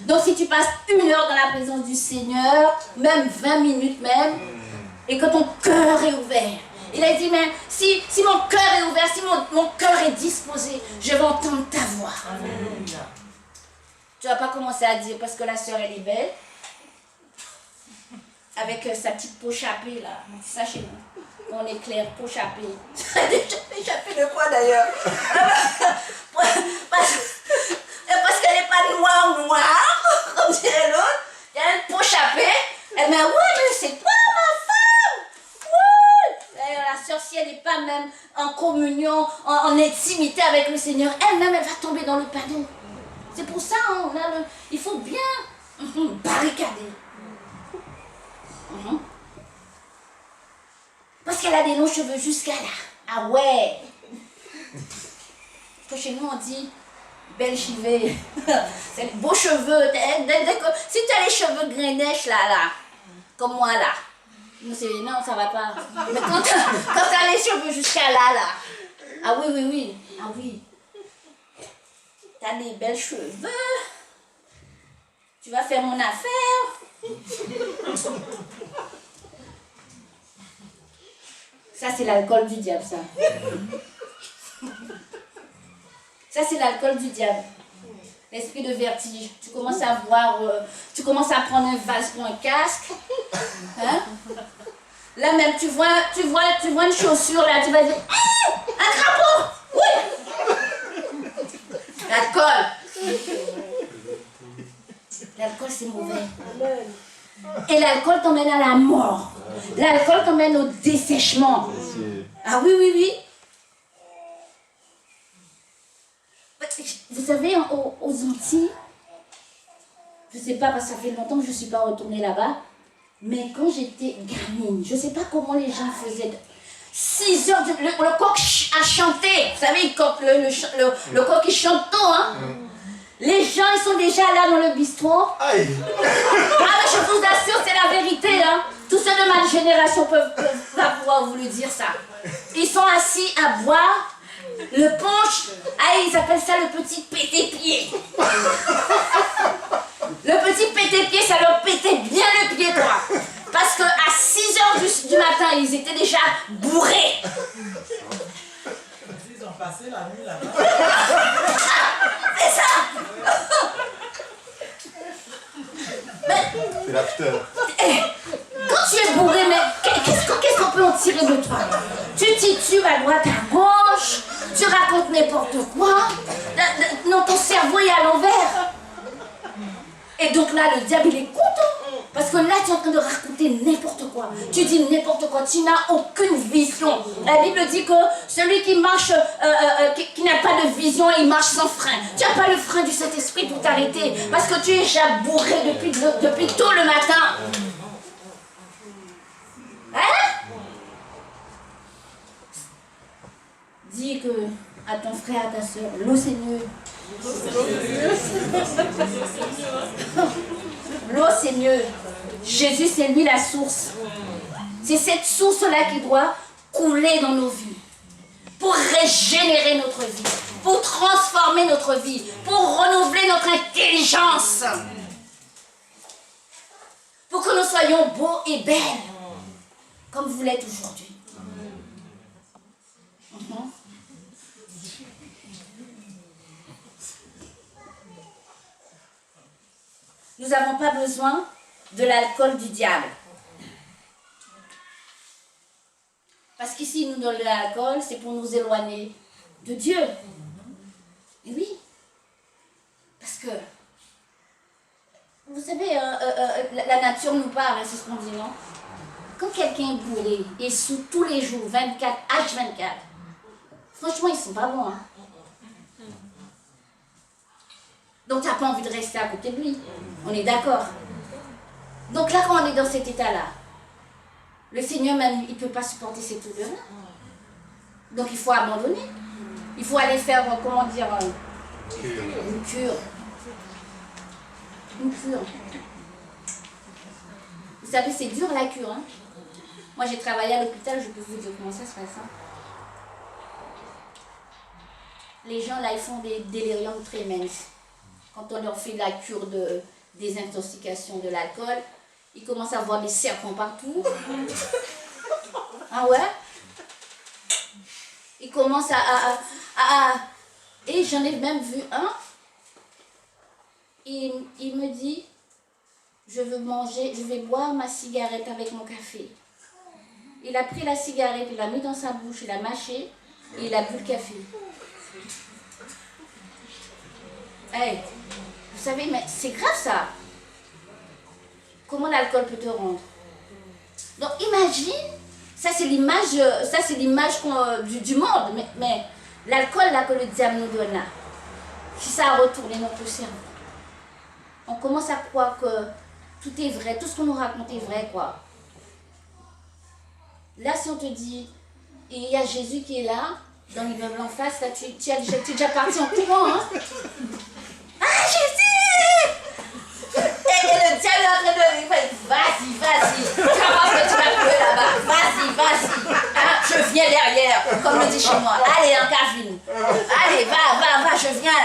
Donc si tu passes 1 heure dans la présence du Seigneur, même 20 minutes même, et que ton cœur est ouvert. Il a dit, mais si mon cœur est ouvert, si mon cœur est disposé, je vais entendre ta voix. Tu ne vas pas commencer à dire, parce que la sœur, elle est belle, avec sa petite peau chapée, là. C'est ça chez nous. On est clair, peau chapée. Chapée de quoi d'ailleurs? Parce qu'elle n'est pas noire, comme dirait l'autre. Il y a une peau chapée. Elle m'a dit, ouais, mais c'est toi, ma femme. Ouais. La sœur, si elle n'est pas même en communion, en intimité avec le Seigneur, elle-même, elle va tomber dans le panneau. C'est pour ça, il faut bien barricader. Parce qu'elle a des longs cheveux jusqu'à là. Ah ouais. Parce que chez nous, on dit belle chivée. C'est des beaux cheveux. Si tu as les cheveux grainèches là, comme moi là, non, ça va pas. Mais quand tu as les cheveux jusqu'à là, ah oui. Ah oui. Tu as des belles cheveux. Tu vas faire mon affaire. Ça, c'est l'alcool du diable, ça. Ça, c'est l'alcool du diable. L'esprit de vertige. Tu commences à voir, tu commences à prendre un vase pour un casque. Hein? Là même, tu vois une chaussure, là, tu vas dire, un crapaud! Oui! L'alcool. L'alcool, c'est mauvais. Et l'alcool t'emmène à la mort. L'alcool t'emmène au dessèchement. Ah oui. Vous savez, aux Antilles, je ne sais pas, parce que ça fait longtemps que je ne suis pas retournée là-bas, mais quand j'étais gamine, je ne sais pas comment les gens faisaient. 6 heures, le coq a chanté. Vous savez, le coq, il chante tôt, hein. Les gens, ils sont déjà là dans le bistrot. Aïe. Ah, mais je vous assure, c'est la vérité, hein. Tous ceux de ma génération peuvent pouvoir vous le dire ça. Ils sont assis à boire le punch. Ah, ils appellent ça le petit pété-pied. Le petit pété-pied, ça leur pétait bien le pied, quoi. Parce qu'à 6 heures du matin, ils étaient déjà bourrés. Ils ont passé la nuit là-bas. C'est ça. C'est l'after. Quand tu es bourré, mais qu'est-ce qu'on peut en tirer de toi? Tu titubes à droite, à gauche, tu racontes n'importe quoi. Non, ton cerveau est à l'envers. Et donc là, le diable, il est content. Parce que là, tu es en train de raconter n'importe quoi. Tu dis n'importe quoi. Tu n'as aucune vision. La Bible dit que celui qui marche, qui n'a pas de vision, il marche sans frein. Tu n'as pas le frein du Saint-Esprit pour t'arrêter. Parce que tu es déjà bourré depuis tôt le matin. Hein? Dis à ton frère, à ta soeur, l'eau c'est mieux. L'eau c'est mieux. Jésus c'est lui la source. C'est cette source-là qui doit couler dans nos vies. Pour régénérer notre vie. Pour transformer notre vie. Pour renouveler notre intelligence. Pour que nous soyons beaux et belles. Comme vous l'êtes aujourd'hui. Nous n'avons pas besoin de l'alcool du diable. Parce qu'ici, nous donnons de l'alcool, c'est pour nous éloigner de Dieu. Et oui. Parce que, vous savez, la nature nous parle, c'est ce qu'on dit, non? Quand quelqu'un est bourré et sous tous les jours, 24, H24, franchement, ils ne sont pas bons. Hein? Donc, tu n'as pas envie de rester à côté de lui. On est d'accord. Donc là, quand on est dans cet état-là, le Seigneur même, il ne peut pas supporter cette odeur-là. Donc, il faut abandonner. Il faut aller faire, comment dire, une cure. Une cure. Vous savez, c'est dur la cure. Hein? Moi, j'ai travaillé à l'hôpital, je peux vous dire comment ça se passe. Hein? les gens là, ils font des déliriums tremens. Quand on leur fait la cure de désintoxication de l'alcool, ils commencent à voir des serpents partout. Ah ouais? Ils commencent et j'en ai même vu un. Il me dit, je vais boire ma cigarette avec mon café. Il a pris la cigarette, il l'a mis dans sa bouche, il a mâché et il a bu le café. Hey, vous savez, mais c'est grave ça. Comment l'alcool peut te rendre? Donc imagine, ça c'est l'image du monde, mais l'alcool là que le diable nous donne là, si ça a retourné notre cerveau, on commence à croire que tout est vrai, tout ce qu'on nous raconte est vrai quoi. Là si on te dit, il y a Jésus qui est là, dans l'immeuble en face, là tu es déjà parti en courant hein. Ah Jésus! Et le diable est en train de dire, vas-y, comment est-ce que tu vas trouver là-bas? Vas-y, hein, je viens derrière, comme le dit chez moi. Allez, en Calvin. Allez, va, je viens.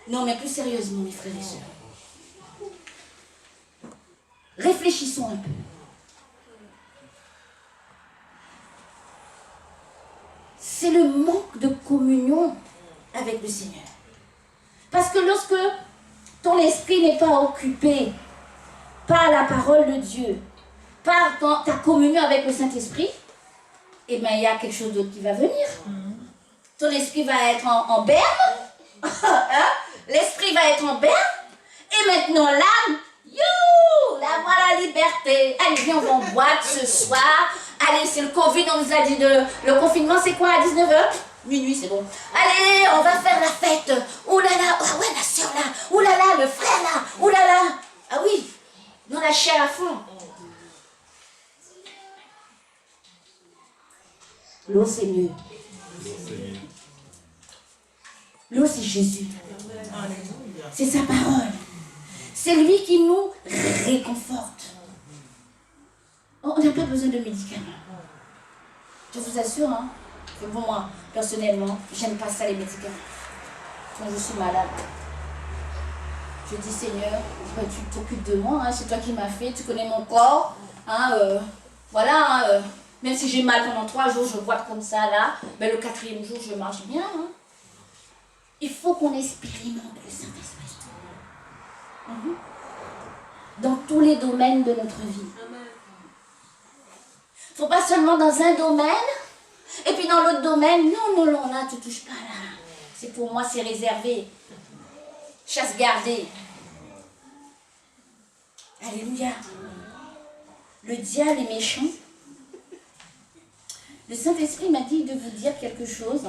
Non, mais plus sérieusement, mes frères et sœurs. Réfléchissons un peu. C'est le manque de communion avec le Seigneur. Parce que lorsque ton esprit n'est pas occupé par la parole de Dieu, par ta communion avec le Saint-Esprit, eh bien, il y a quelque chose d'autre qui va venir. Ton esprit va être en berne. Hein? L'esprit va être en berne. Et maintenant, l'âme, là, voilà la liberté. Allez, viens, on va en boîte ce soir. Allez, c'est le Covid, on nous a dit le confinement, c'est quoi à 19h? Minuit, c'est bon. Allez, on va faire la fête. Ouh là là, ah ouais, la soeur là. Ouh là là, le frère là. Ouh là là. Ah oui, dans la chair à fond. L'eau, c'est mieux. L'eau, c'est Jésus. C'est sa parole. C'est lui qui nous réconforte. On n'a pas besoin de médicaments. Je vous assure, hein, que moi, personnellement, j'aime pas ça les médicaments. Quand je suis malade, je dis Seigneur, tu t'occupes de moi, hein, c'est toi qui m'as fait, tu connais mon corps. Hein, voilà, même si j'ai mal pendant 3 jours, je boite comme ça là, mais le 4e jour, je marche bien. Hein. Il faut qu'on expérimente le Saint-Esprit. Dans tous les domaines de notre vie. Il ne faut pas seulement dans un domaine, et puis dans l'autre domaine, non, là, tu ne touches pas là. C'est pour moi, c'est réservé. Chasse gardée. Alléluia. Le diable est méchant. Le Saint-Esprit m'a dit de vous dire quelque chose.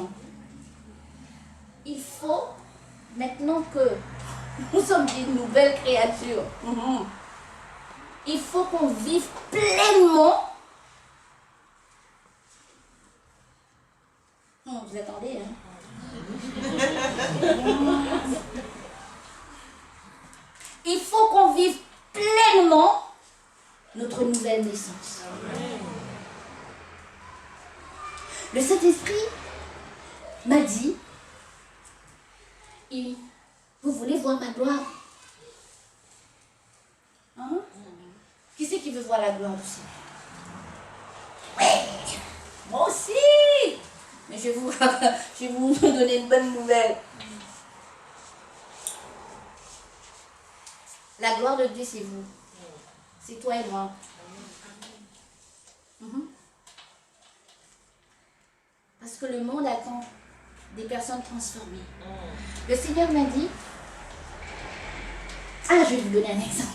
Il faut, maintenant que nous sommes des nouvelles créatures, il faut qu'on vive pleinement. Vous attendez, hein? Il faut qu'on vive pleinement notre nouvelle naissance. Le Saint-Esprit m'a dit, vous voulez voir ma gloire? Hein? Qui c'est qui veut voir la gloire du Seigneur? Oui, moi aussi. Mais je vais vous donner une bonne nouvelle. La gloire de Dieu, c'est vous. C'est toi et moi. Parce que le monde attend des personnes transformées. Le Seigneur m'a dit, je vais vous donner un exemple.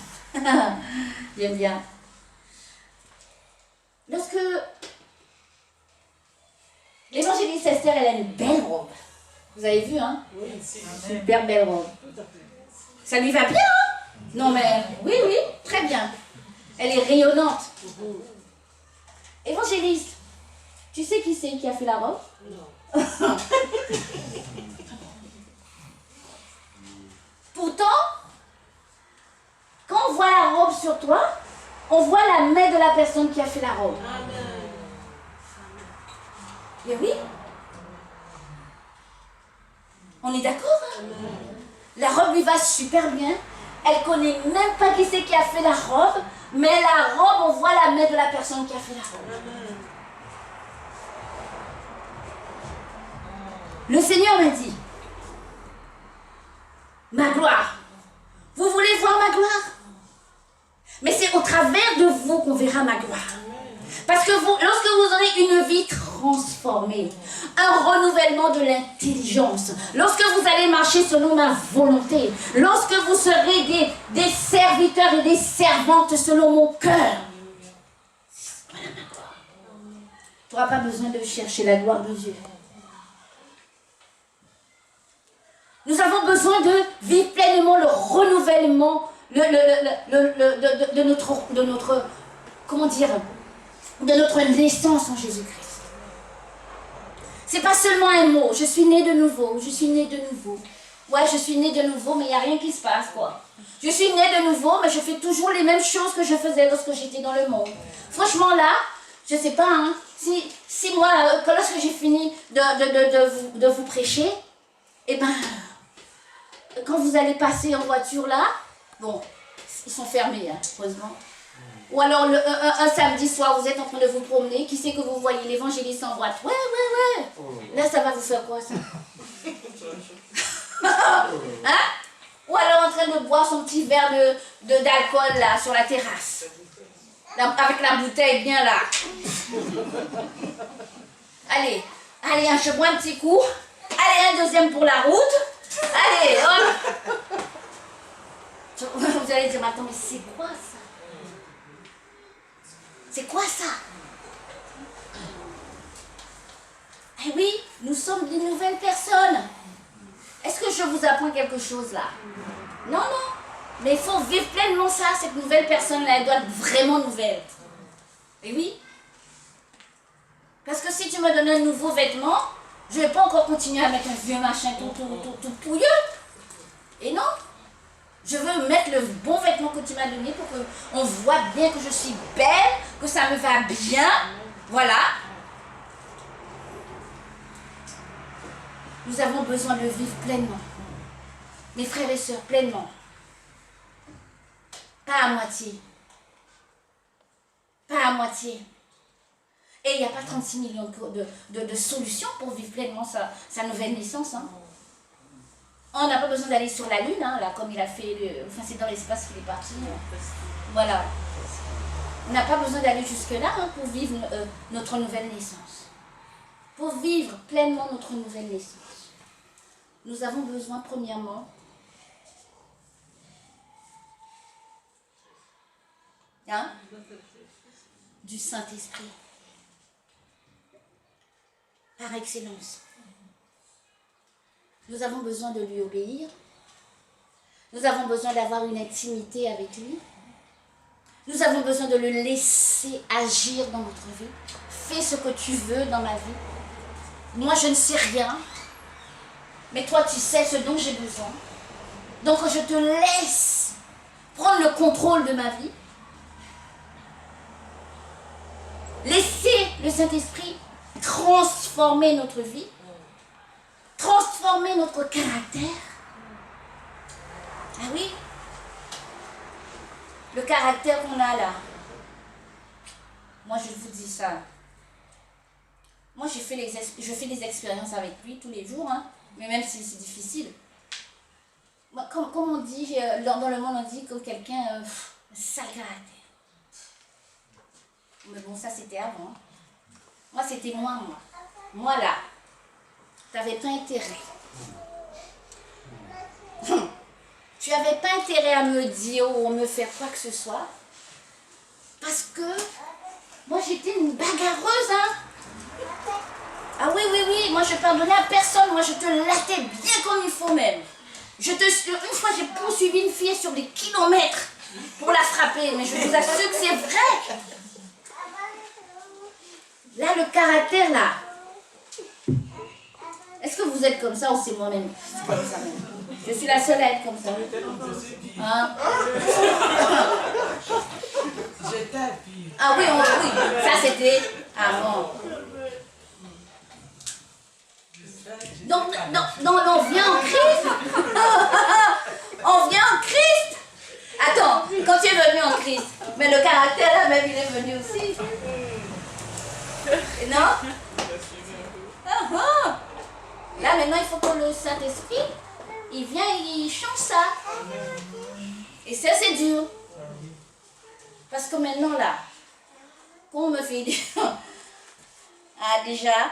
J'aime bien. Lorsque l'évangéliste Esther, elle a une belle robe. Vous avez vu, hein? Oui, c'est une super belle robe. Ça lui va bien, hein? Non, mais oui, très bien. Elle est rayonnante. Évangéliste, tu sais qui c'est qui a fait la robe? Non. Pourtant, quand on voit la robe sur toi, on voit la main de la personne qui a fait la robe. Mais oui. On est d'accord, hein? La robe lui va super bien. Elle connaît même pas qui c'est qui a fait la robe, mais la robe, on voit la main de la personne qui a fait la robe. Le Seigneur m'a dit, ma gloire, vous voulez voir ma gloire? Mais c'est au travers de vous qu'on verra ma gloire. Parce que vous, lorsque vous aurez une vie transformée, un renouvellement de l'intelligence, lorsque vous allez marcher selon ma volonté, lorsque vous serez des serviteurs et des servantes selon mon cœur, voilà ma gloire. Tu n'auras pas besoin de chercher la gloire de Dieu. Nous avons besoin de vivre pleinement le renouvellement de notre, comment dire, de notre naissance en Jésus-Christ. C'est pas seulement un mot, je suis né de nouveau, je suis né de nouveau. Ouais, je suis né de nouveau, mais il n'y a rien qui se passe, quoi. Je suis né de nouveau, mais je fais toujours les mêmes choses que je faisais lorsque j'étais dans le monde. Franchement, là, je sais pas, hein, si moi, lorsque j'ai fini de vous prêcher, eh ben, quand vous allez passer en voiture là, bon, ils sont fermés, hein, heureusement. Ou alors un samedi soir, vous êtes en train de vous promener, qui c'est que vous voyez l'évangéliste en boîte? Ouais. Là, ça va vous faire quoi, ça? Hein? Ou alors en train de boire son petit verre d'alcool là, sur la terrasse. Avec la bouteille bien là. Allez, je bois un petit coup. Allez, un deuxième pour la route. Allez, hop. Vous allez dire, attends, mais c'est quoi ça? C'est quoi ça? Eh oui, nous sommes des nouvelles personnes. Est-ce que je vous apprends quelque chose là? Non. Mais il faut vivre pleinement ça, cette nouvelle personne-là, elle doit être vraiment nouvelle. Eh oui. Parce que si tu me donnes un nouveau vêtement, je ne vais pas encore continuer à mettre un vieux machin tout pouilleux. Et non. Je veux mettre le bon vêtement que tu m'as donné pour qu'on voit bien que je suis belle, que ça me va bien. Voilà. Nous avons besoin de vivre pleinement. Mes frères et sœurs, pleinement. Pas à moitié. Pas à moitié. Et il n'y a pas 36 millions de solutions pour vivre pleinement sa nouvelle naissance. Hein. On n'a pas besoin d'aller sur la Lune, hein, là, comme il a fait, enfin c'est dans l'espace qu'il est parti. Voilà. On n'a pas besoin d'aller jusque-là hein, pour vivre notre nouvelle naissance. Pour vivre pleinement notre nouvelle naissance. Nous avons besoin, premièrement, du Saint-Esprit. Par excellence. Nous avons besoin de lui obéir. Nous avons besoin d'avoir une intimité avec lui. Nous avons besoin de le laisser agir dans notre vie. Fais ce que tu veux dans ma vie. Moi, je ne sais rien. Mais toi, tu sais ce dont j'ai besoin. Donc, je te laisse prendre le contrôle de ma vie. Laissez le Saint-Esprit transformer notre vie. Transformer notre caractère. Ah oui? Le caractère qu'on a là. Moi, je vous dis ça. Moi, je fais des expériences avec lui tous les jours, hein, mais même si c'est difficile. Moi, comme on dit, dans le monde, on dit que quelqu'un a un sale caractère. Mais bon, ça, c'était avant. Hein. Moi, c'était moi. Moi, là. Tu n'avais pas intérêt. Tu n'avais pas intérêt à me dire ou à me faire quoi que ce soit. Parce que moi, j'étais une bagarreuse. Hein. Ah oui, moi, je pardonnais à personne. Moi, je te lattais bien comme il faut même. Une fois, j'ai poursuivi une fille sur des kilomètres pour la frapper. Mais je vous assure que c'est vrai. Là, le caractère, là. Est-ce que vous êtes comme ça ou c'est moi-même comme ça même? Je suis la seule à être comme ça. Hein? J'étais pire. Ah oui, ça c'était avant. Donc, on vient en Christ. On vient en Christ. Attends, quand tu es venu en Christ, mais le caractère là même, il est venu aussi. Non? Là maintenant, il faut que le Saint-Esprit, il vient et il change ça. Et ça, c'est dur. Parce que maintenant là, quand on me fait dire, ah déjà,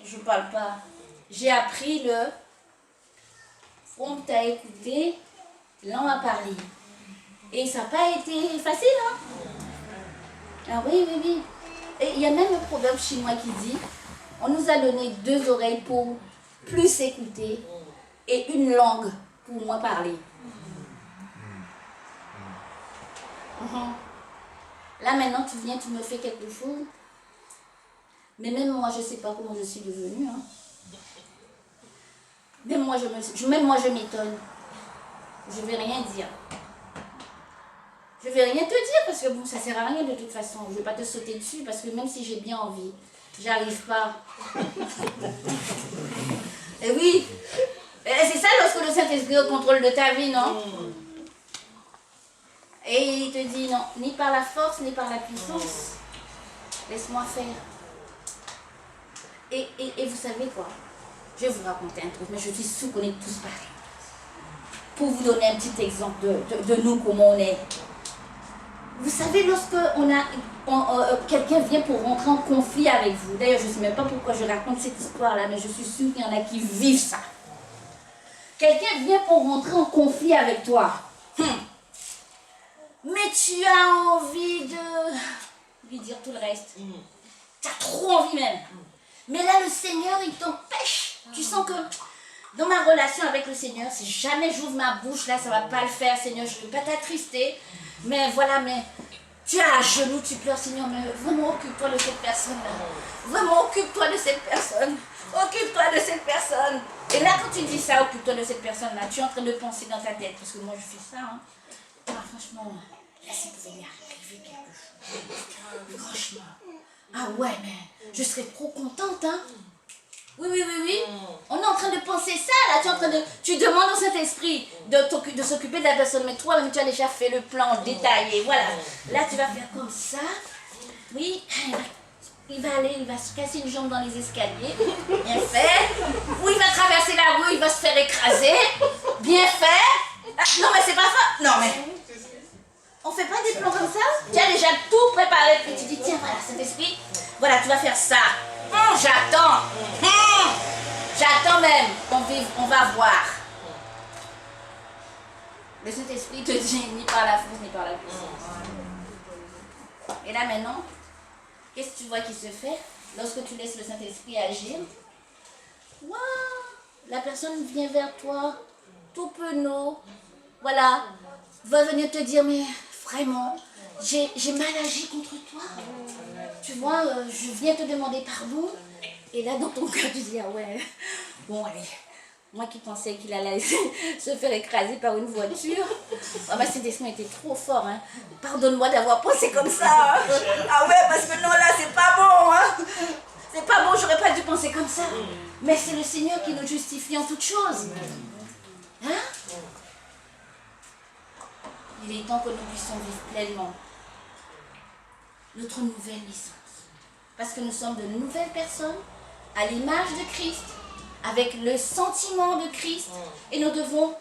je parle pas. J'ai appris le prompt à écouter, lent à parler. Et ça n'a pas été facile, hein? Ah oui. Et il y a même un proverbe chinois qui dit, on nous a donné 2 oreilles pour plus écouter et une langue pour moins parler. Là maintenant, tu viens, tu me fais quelque chose. Mais même moi, je ne sais pas comment je suis devenue. Hein. Même moi, je m'étonne. Je ne vais rien dire. Je ne vais rien te dire parce que bon, ça ne sert à rien de toute façon. Je ne vais pas te sauter dessus parce que même si j'ai bien envie, j'arrive pas. Et oui, c'est ça lorsque le Saint-Esprit est au contrôle de ta vie, non? Et il te dit non, ni par la force, ni par la puissance. Laisse-moi faire. Et vous savez quoi? Je vais vous raconter un truc, mais je suis sûre qu'on est tous pareils. Pour vous donner un petit exemple de nous, comment on est. Vous savez, lorsque quelqu'un vient pour rentrer en conflit avec vous, d'ailleurs, je ne sais même pas pourquoi je raconte cette histoire-là, mais je suis sûre qu'il y en a qui vivent ça. Quelqu'un vient pour rentrer en conflit avec toi. Mais tu as envie de lui dire tout le reste. Tu as trop envie même. Mais là, le Seigneur, il t'empêche. Tu sens que dans ma relation avec le Seigneur, si jamais j'ouvre ma bouche, là, ça ne va pas le faire, Seigneur. Je ne veux pas t'attrister. Mais voilà, mais tu es à genoux, tu pleures, Seigneur. Mais vraiment, occupe-toi de cette personne-là. Vraiment, occupe-toi de cette personne. Occupe-toi de cette personne. Et là, quand tu dis ça, occupe-toi de cette personne-là, tu es en train de penser dans ta tête. Parce que moi, je fais ça. Hein. Ah, franchement, là, s'il pouvait lui arriver quelque chose. Franchement. Ah ouais, mais je serais trop contente, hein. Oui. On est en train de penser ça, là. Tu demandes au Saint-Esprit de s'occuper de la personne, mais toi-même, tu as déjà fait le plan détaillé. Voilà. Là, tu vas faire comme ça. Oui, il va se casser une jambe dans les escaliers. Bien fait. Ou il va traverser la rue, il va se faire écraser. Bien fait. Ah, non, mais c'est pas ça. Non, mais on fait pas des plans comme ça. Tu as déjà tout préparé, puis tu dis, tiens, voilà, Saint-Esprit, voilà, tu vas faire ça. J'attends. J'attends même. On va voir. Le Saint-Esprit te dit, ni par la force, ni par la puissance. Et là maintenant, qu'est-ce que tu vois qui se fait lorsque tu laisses le Saint-Esprit agir? Waouh! La personne vient vers toi, tout penaud, voilà, va venir te dire, mais vraiment, j'ai mal agi contre toi. Tu vois, je viens te demander pardon. Et là, dans ton cœur, tu dis, ah ouais, bon, allez. Moi qui pensais qu'il allait se faire écraser par une voiture. Ah bah, cet esprit était trop fort. Hein. Pardonne-moi d'avoir pensé comme ça. Hein. Ah ouais, parce que non, là, c'est pas bon. Hein. C'est pas bon, j'aurais pas dû penser comme ça. Mais c'est le Seigneur qui nous justifie en toutes choses. Hein? Il est temps que nous puissions vivre pleinement notre nouvelle licence. Parce que nous sommes de nouvelles personnes à l'image de Christ, avec le sentiment de Christ, et nous devons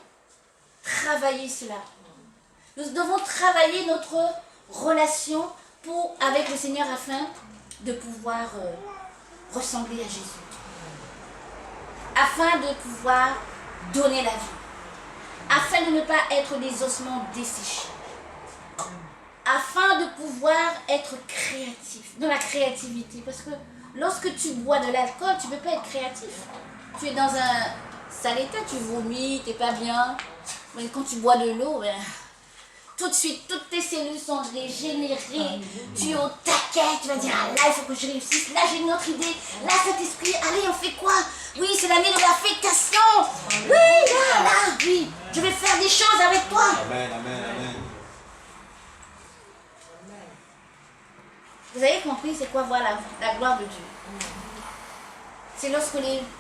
travailler cela. Nous devons travailler notre relation avec le Seigneur afin de pouvoir ressembler à Jésus. Afin de pouvoir donner la vie. Afin de ne pas être des ossements desséchés. Afin de pouvoir être créatif, dans la créativité. Parce que lorsque tu bois de l'alcool, tu ne peux pas être créatif. Tu es dans un sale état, tu vomis, tu n'es pas bien. Mais quand tu bois de l'eau, ben, tout de suite, toutes tes cellules sont régénérées. Tu es au taquet, tu vas dire, ah là, il faut que je réussisse. Là, j'ai une autre idée. Là, cet esprit, allez, on fait quoi? Oui, c'est l'année de l'affectation. Oui, là, oui. Je vais faire des choses avec toi. Amen, amen, amen. Vous avez compris, c'est quoi voir la gloire de Dieu? c'est lorsque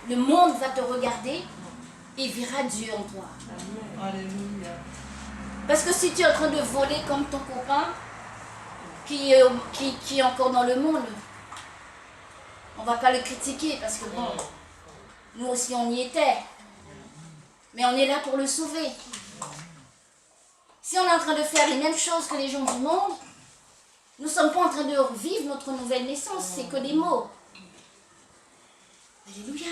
le monde va te regarder et verra Dieu en toi. Alléluia. Parce que si tu es en train de voler comme ton copain, qui est encore dans le monde, on ne va pas le critiquer parce que bon, nous aussi on y était. Mais on est là pour le sauver. Si on est en train de faire les mêmes choses que les gens du monde, nous ne sommes pas en train de revivre notre nouvelle naissance, c'est que des mots. Alléluia.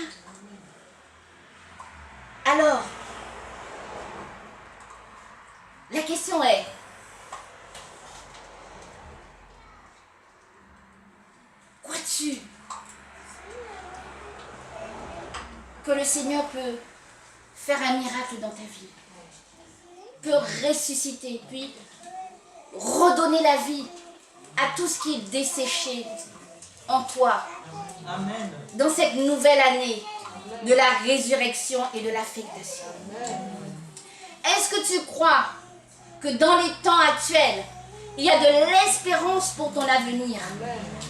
Alors, la question est, crois-tu que le Seigneur peut faire un miracle dans ta vie, peut ressusciter, puis redonner la vie à tout ce qui est desséché en toi, Amen. dans cette nouvelle année de la résurrection et de l'affectation. Est-ce que tu crois que dans les temps actuels, il y a de l'espérance pour ton avenir?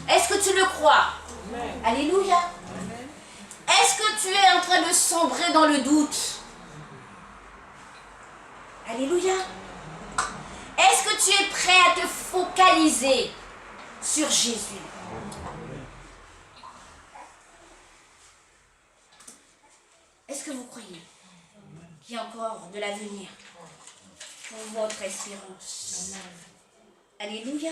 Est-ce que tu le crois? Alléluia. Est-ce que tu es en train de sombrer dans le doute? Alléluia. Est-ce que tu es prêt à te focaliser sur Jésus? Est-ce que vous croyez qu'il y a encore de l'avenir pour votre espérance? Alléluia.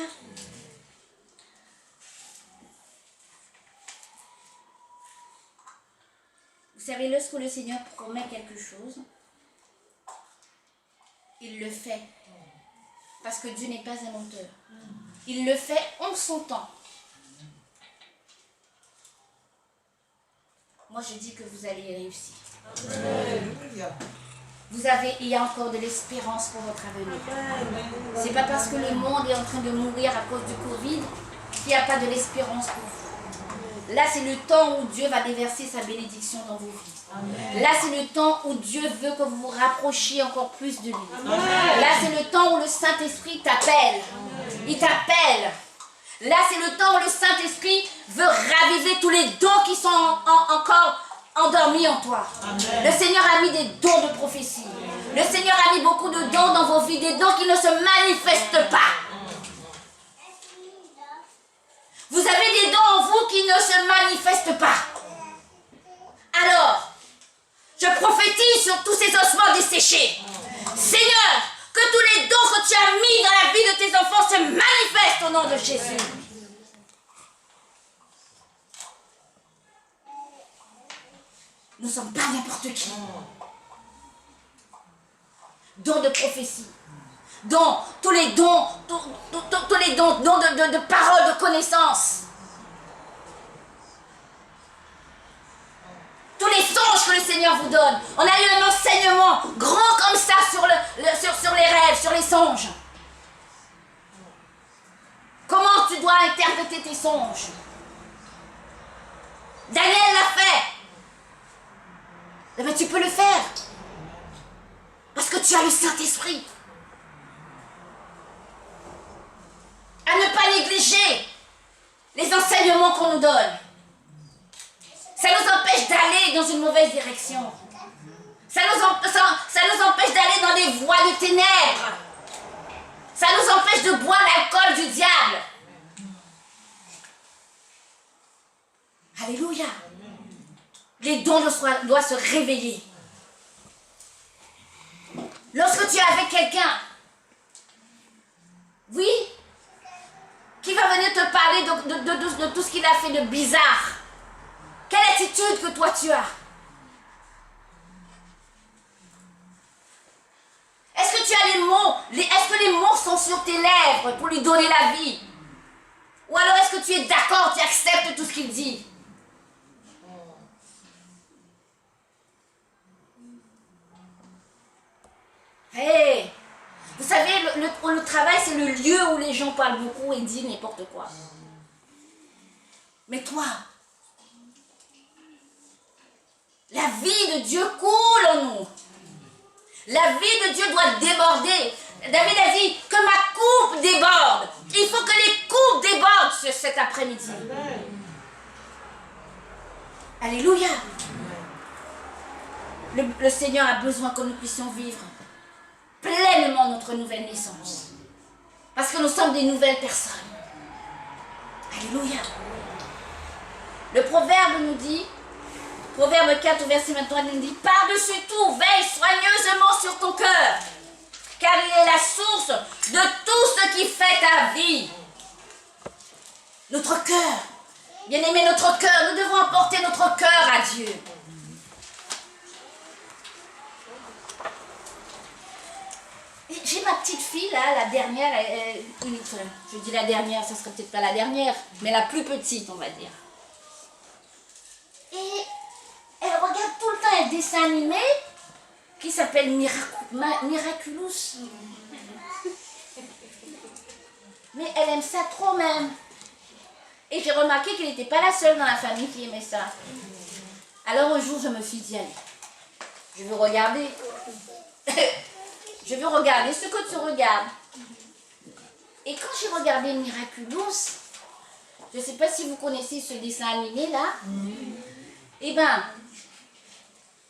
Vous savez, lorsque le Seigneur promet quelque chose, il le fait. Parce que Dieu n'est pas un menteur. Il le fait en son temps. Moi, je dis que vous allez réussir. Alléluia. Il y a encore de l'espérance pour votre avenir. C'est pas parce que le monde est en train de mourir à cause du Covid qu'il n'y a pas de l'espérance pour vous. Là, c'est le temps où Dieu va déverser sa bénédiction dans vos vies. Là, c'est le temps où Dieu veut que vous vous rapprochiez encore plus de lui. Là, c'est le temps où le Saint-Esprit t'appelle. Il t'appelle. Là, c'est le temps où le Saint-Esprit veut raviver tous les dons qui sont encore endormis en toi. Le Seigneur a mis des dons de prophétie. Le Seigneur a mis beaucoup de dons dans vos vies, des dons qui ne se manifestent pas. Vous avez des dons en vous qui ne se manifestent pas. Alors, je prophétise sur tous ces ossements desséchés. Seigneur, que tous les dons que tu as mis dans la vie de tes enfants se manifestent au nom de Jésus. Nous ne sommes pas n'importe qui. Dons de prophétie. Dons, tous les dons, tous les dons, dons de paroles, de connaissances. Tous les songes que le Seigneur vous donne. On a eu un enseignement grand comme ça sur les rêves, sur les songes. Comment tu dois interpréter tes songes? Daniel l'a fait. Mais tu peux le faire. Parce que tu as le Saint-Esprit. À ne pas négliger les enseignements qu'on nous donne. Ça nous empêche d'aller dans une mauvaise direction. Ça nous empêche d'aller dans des voies de ténèbres. Ça nous empêche de boire l'alcool du diable. Alléluia. Les dons doivent se réveiller. Lorsque tu es avec quelqu'un, oui, qui va venir te parler de tout ce qu'il a fait de bizarre, quelle attitude que toi tu as? Est-ce que tu as les mots? Est-ce que les mots sont sur tes lèvres pour lui donner la vie? Ou alors est-ce que tu es d'accord, tu acceptes tout ce qu'il dit? Hey, vous savez, le travail, c'est le lieu où les gens parlent beaucoup et disent n'importe quoi. Mais toi, la vie de Dieu coule en nous. La vie de Dieu doit déborder. David a dit que ma coupe déborde. Il faut que les coupes débordent cet après-midi. Alléluia. Le Seigneur a besoin que nous puissions vivre pleinement notre nouvelle naissance. Parce que nous sommes des nouvelles personnes. Alléluia. Le proverbe nous dit, Proverbe 4, verset 23, nous dit, par-dessus tout, veille soigneusement sur ton cœur, car il est la source de tout ce qui fait ta vie. Notre cœur, bien-aimé, notre cœur, nous devons apporter notre cœur à Dieu. J'ai ma petite fille là, la dernière, je dis la dernière, ça serait peut-être pas la dernière, mais la plus petite, on va dire. Et elle regarde tout le temps un dessin animé qui s'appelle Miraculous. Mais elle aime ça trop même. Et j'ai remarqué qu'elle n'était pas la seule dans la famille qui aimait ça. Alors un jour, je me suis dit, allez, je veux regarder. Je veux regarder ce que tu regardes. Et quand j'ai regardé Miraculous, je ne sais pas si vous connaissez ce dessin animé là, eh bien,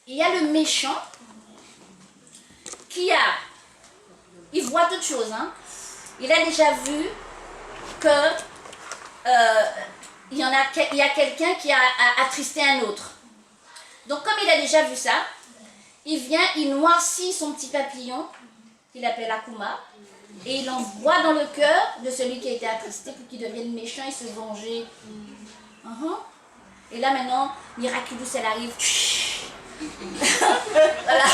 il y a le méchant il voit toutes choses, hein. Il a déjà vu que il y a quelqu'un qui a attristé un autre. Donc comme il a déjà vu ça, il vient, il noircit son petit papillon, qu'il appelle Akuma, et il l'envoie dans le cœur de celui qui a été attristé pour qu'il devienne méchant et se venger. Et là maintenant, Miraculous, elle arrive. Voilà.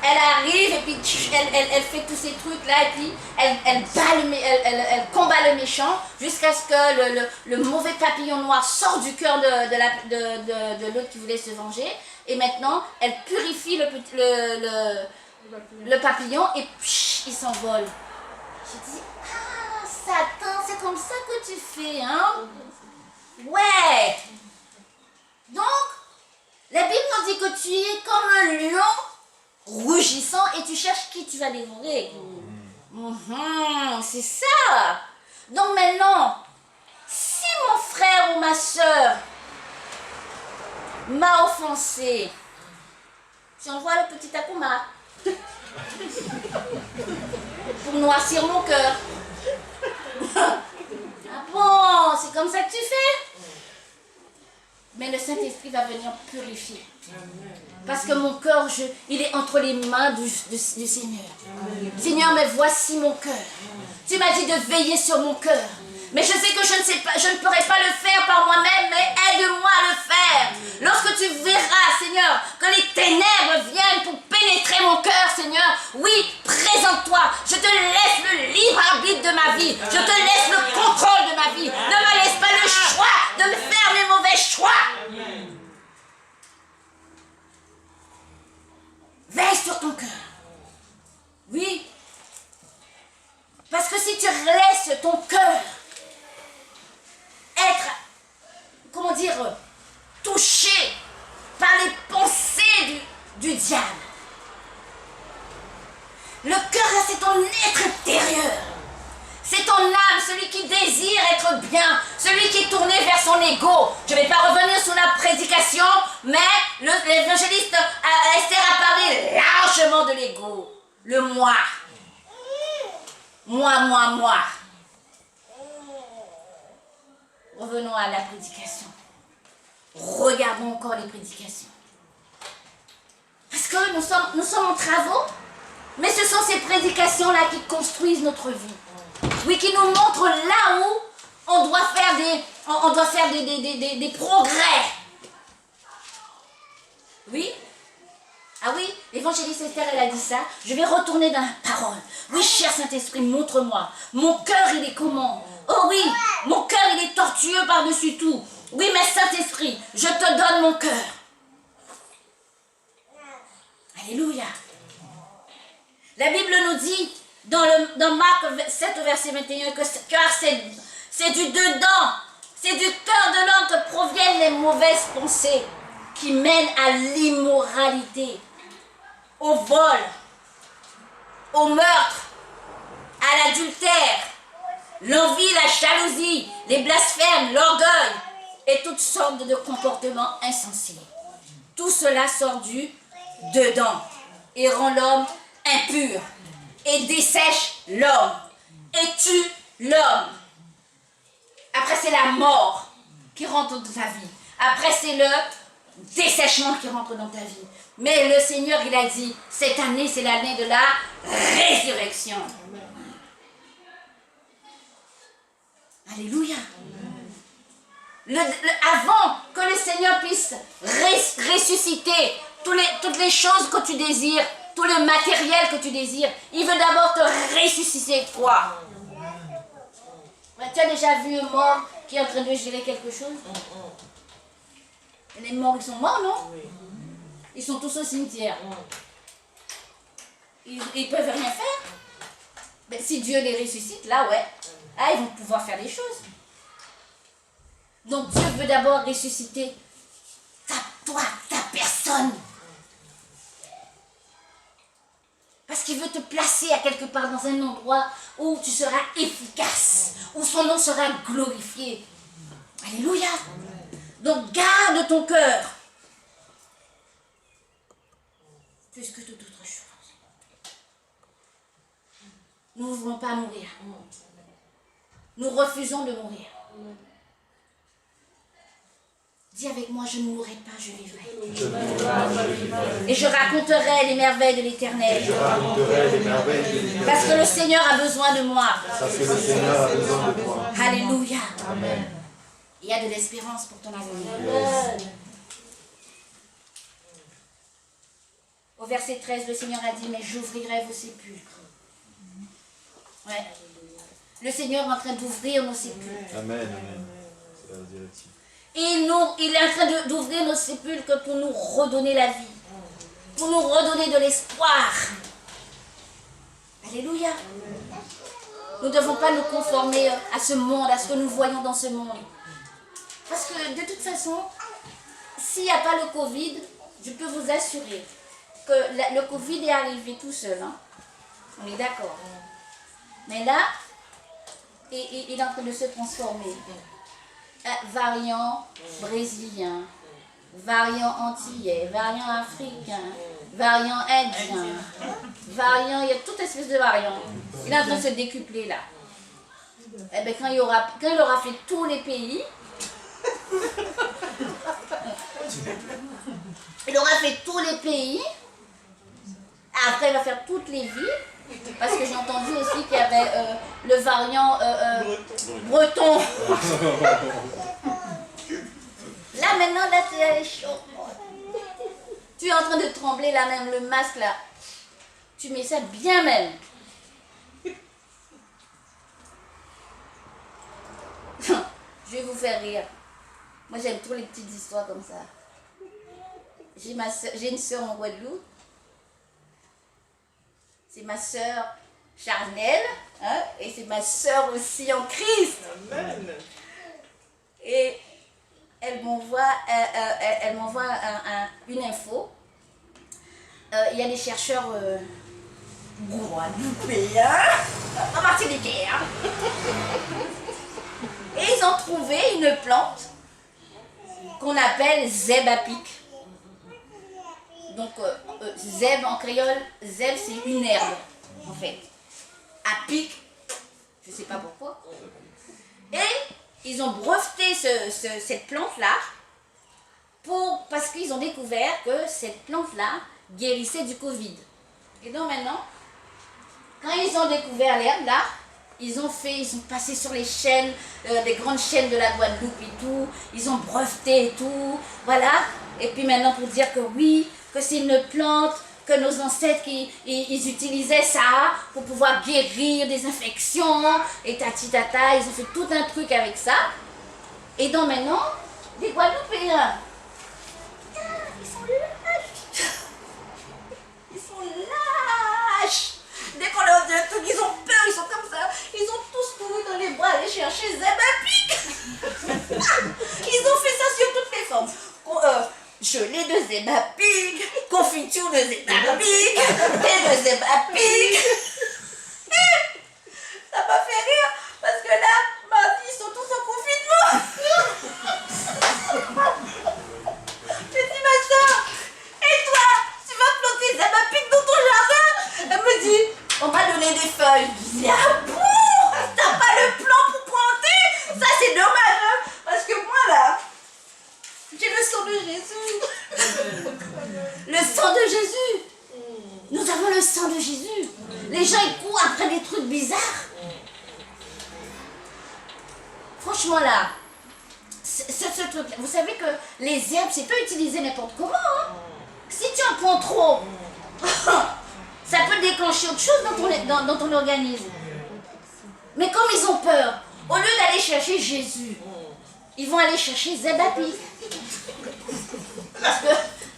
Elle arrive et puis elle fait tous ces trucs là et puis elle combat le méchant jusqu'à ce que le mauvais papillon noir sorte du cœur de l'autre qui voulait se venger. Et maintenant, elle purifie le papillon et il s'envole. Je dis, ah, Satan, c'est comme ça que tu fais, hein? Ouais! Donc, la Bible nous dit que tu es comme un lion rugissant et tu cherches qui tu vas dévorer. C'est ça! Donc maintenant, si mon frère ou ma soeur m'a offensé, si on voit le petit Akuma pour noircir mon cœur. Ah bon, c'est comme ça que tu fais? Mais le Saint-Esprit va venir purifier. Parce que mon cœur, il est entre les mains du Seigneur. Seigneur, mais voici mon cœur. Tu m'as dit de veiller sur mon cœur. Mais je sais que je ne pourrai pas le faire par moi-même, mais aide-moi à le faire. Lorsque tu verras, Seigneur, que les ténèbres viennent pour pénétrer mon cœur, Seigneur, oui, présente-toi. Je te laisse le libre arbitre de ma vie. Je te laisse le contrôle de ma vie. Ne me laisse pas le choix de me faire mes mauvais choix. Veille sur ton cœur. Oui. Parce que si tu laisses ton cœur être, comment dire, touché par les pensées du diable. Le cœur, c'est ton être intérieur. C'est ton âme, celui qui désire être bien, celui qui est tourné vers son ego. Je ne vais pas revenir sur la prédication, mais l'évangéliste Esther a parlé largement de l'ego. Le moi. Moi. Revenons à la prédication. Regardons encore les prédications. Parce que nous sommes en travaux, mais ce sont ces prédications-là qui construisent notre vie. Oui, qui nous montrent là où on doit faire des progrès. Oui? Ah oui, l'évangéliste Esther, elle a dit ça. Je vais retourner dans la parole. Oui, cher Saint-Esprit, montre-moi. Mon cœur, il est comment? Oh oui, mon cœur, il est tortueux par-dessus tout. Oui, mais Saint-Esprit, je te donne mon cœur. Alléluia. La Bible nous dit, dans Marc 7, verset 21, car c'est du dedans, c'est du cœur de l'homme que proviennent les mauvaises pensées qui mènent à l'immoralité, au vol, au meurtre, à l'adultère, l'envie, la jalousie, les blasphèmes, l'orgueil, et toutes sortes de comportements insensés. Tout cela sort du dedans et rend l'homme impur et dessèche l'homme et tue l'homme. Après, c'est la mort qui rentre dans ta vie. Après, c'est le dessèchement qui rentre dans ta vie. Mais le Seigneur, il a dit, cette année, c'est l'année de la résurrection. Alléluia. Avant que le Seigneur puisse ressusciter toutes les choses que tu désires, tout le matériel que tu désires, il veut d'abord te ressusciter toi. Tu as déjà vu un mort qui est en train de gérer quelque chose? Les morts, ils sont morts, non? Ils sont tous au cimetière. Ils ne peuvent rien faire. Mais si Dieu les ressuscite, là, ouais, ils vont pouvoir faire des choses. Donc Dieu veut d'abord ressusciter toi, ta personne. Parce qu'il veut te placer à quelque part dans un endroit où tu seras efficace, où son nom sera glorifié. Alléluia. Donc garde ton cœur. Plus que toute autre chose. Nous ne voulons pas mourir. Nous refusons de mourir. Dis avec moi, je ne mourrai pas, je vivrai. Et je raconterai les merveilles de l'Éternel. Parce que le Seigneur a besoin de moi. Alléluia. Amen. Il y a de l'espérance pour ton avenir. Yes. Au verset 13, le Seigneur a dit, mais j'ouvrirai vos sépulcres. Ouais. Le Seigneur est en train d'ouvrir nos sépulcres. Amen, amen. C'est la directive. Et il est en train d'ouvrir nos sépulcres pour nous redonner la vie. Pour nous redonner de l'espoir. Alléluia. Nous ne devons pas nous conformer à ce monde, à ce que nous voyons dans ce monde. Parce que de toute façon, s'il n'y a pas le Covid, je peux vous assurer que le Covid est arrivé tout seul. Hein. On est d'accord. Mais là, il est en train de se transformer. Variant brésilien, variant antillais, variant africain, variant indien, variant, il y a toute espèce de variants. Il est en train de se décupler là. Et bien quand il aura fait tous les pays, il aura fait tous les pays, après il va faire toutes les villes, parce que j'ai entendu aussi qu'il y avait le variant breton. Là maintenant, là tu es chaud. Tu es en train de trembler là même, le masque là. Tu mets ça bien même. Je vais vous faire rire. Moi j'aime trop les petites histoires comme ça. J'ai une soeur en Guadeloupe. C'est ma soeur charnelle, hein, et c'est ma soeur aussi en Christ. Amen. Et elle m'envoie une info. Il y a des chercheurs guadeloupéens, en Martinique, hein, et ils ont trouvé une plante qu'on appelle zèbre à pic. Donc, zèbre en créole, zèbre c'est une herbe, en fait. À pic, je ne sais pas pourquoi. Et ils ont breveté cette plante-là parce qu'ils ont découvert que cette plante-là guérissait du Covid. Et donc maintenant, quand ils ont découvert l'herbe là, ils sont passés sur les chaînes, les grandes chaînes de la Guadeloupe et tout, ils ont breveté et tout, voilà. Et puis maintenant pour dire que oui, que c'est une plante, que nos ancêtres, ils utilisaient ça pour pouvoir guérir des infections, et tati-tata, ils ont fait tout un truc avec ça. Et donc maintenant, les Guadeloupéens, ils sont lâches. Ils sont lâches. Dès qu'on leur dit un truc, ils ont peur, ils sont comme ça. Ils ont tous couru dans les bois, aller chercher zèbre à pic. Ils ont fait ça sur toutes les formes. Gelée de zèbre à pic, confiture de zèbre à pic, thé de zèbre à pic. Ça m'a fait rire parce que là, ma vie, ils sont tous en confinement. Le sang de Jésus. Nous avons le sang de Jésus. Les gens, ils courent après des trucs bizarres. Franchement, là, ce truc, vous savez que les herbes, c'est pas utilisé n'importe comment. Hein? Si tu en prends trop, ça peut déclencher autre chose dans ton organisme. Mais comme ils ont peur, au lieu d'aller chercher Jésus, ils vont aller chercher Zebapix. Parce que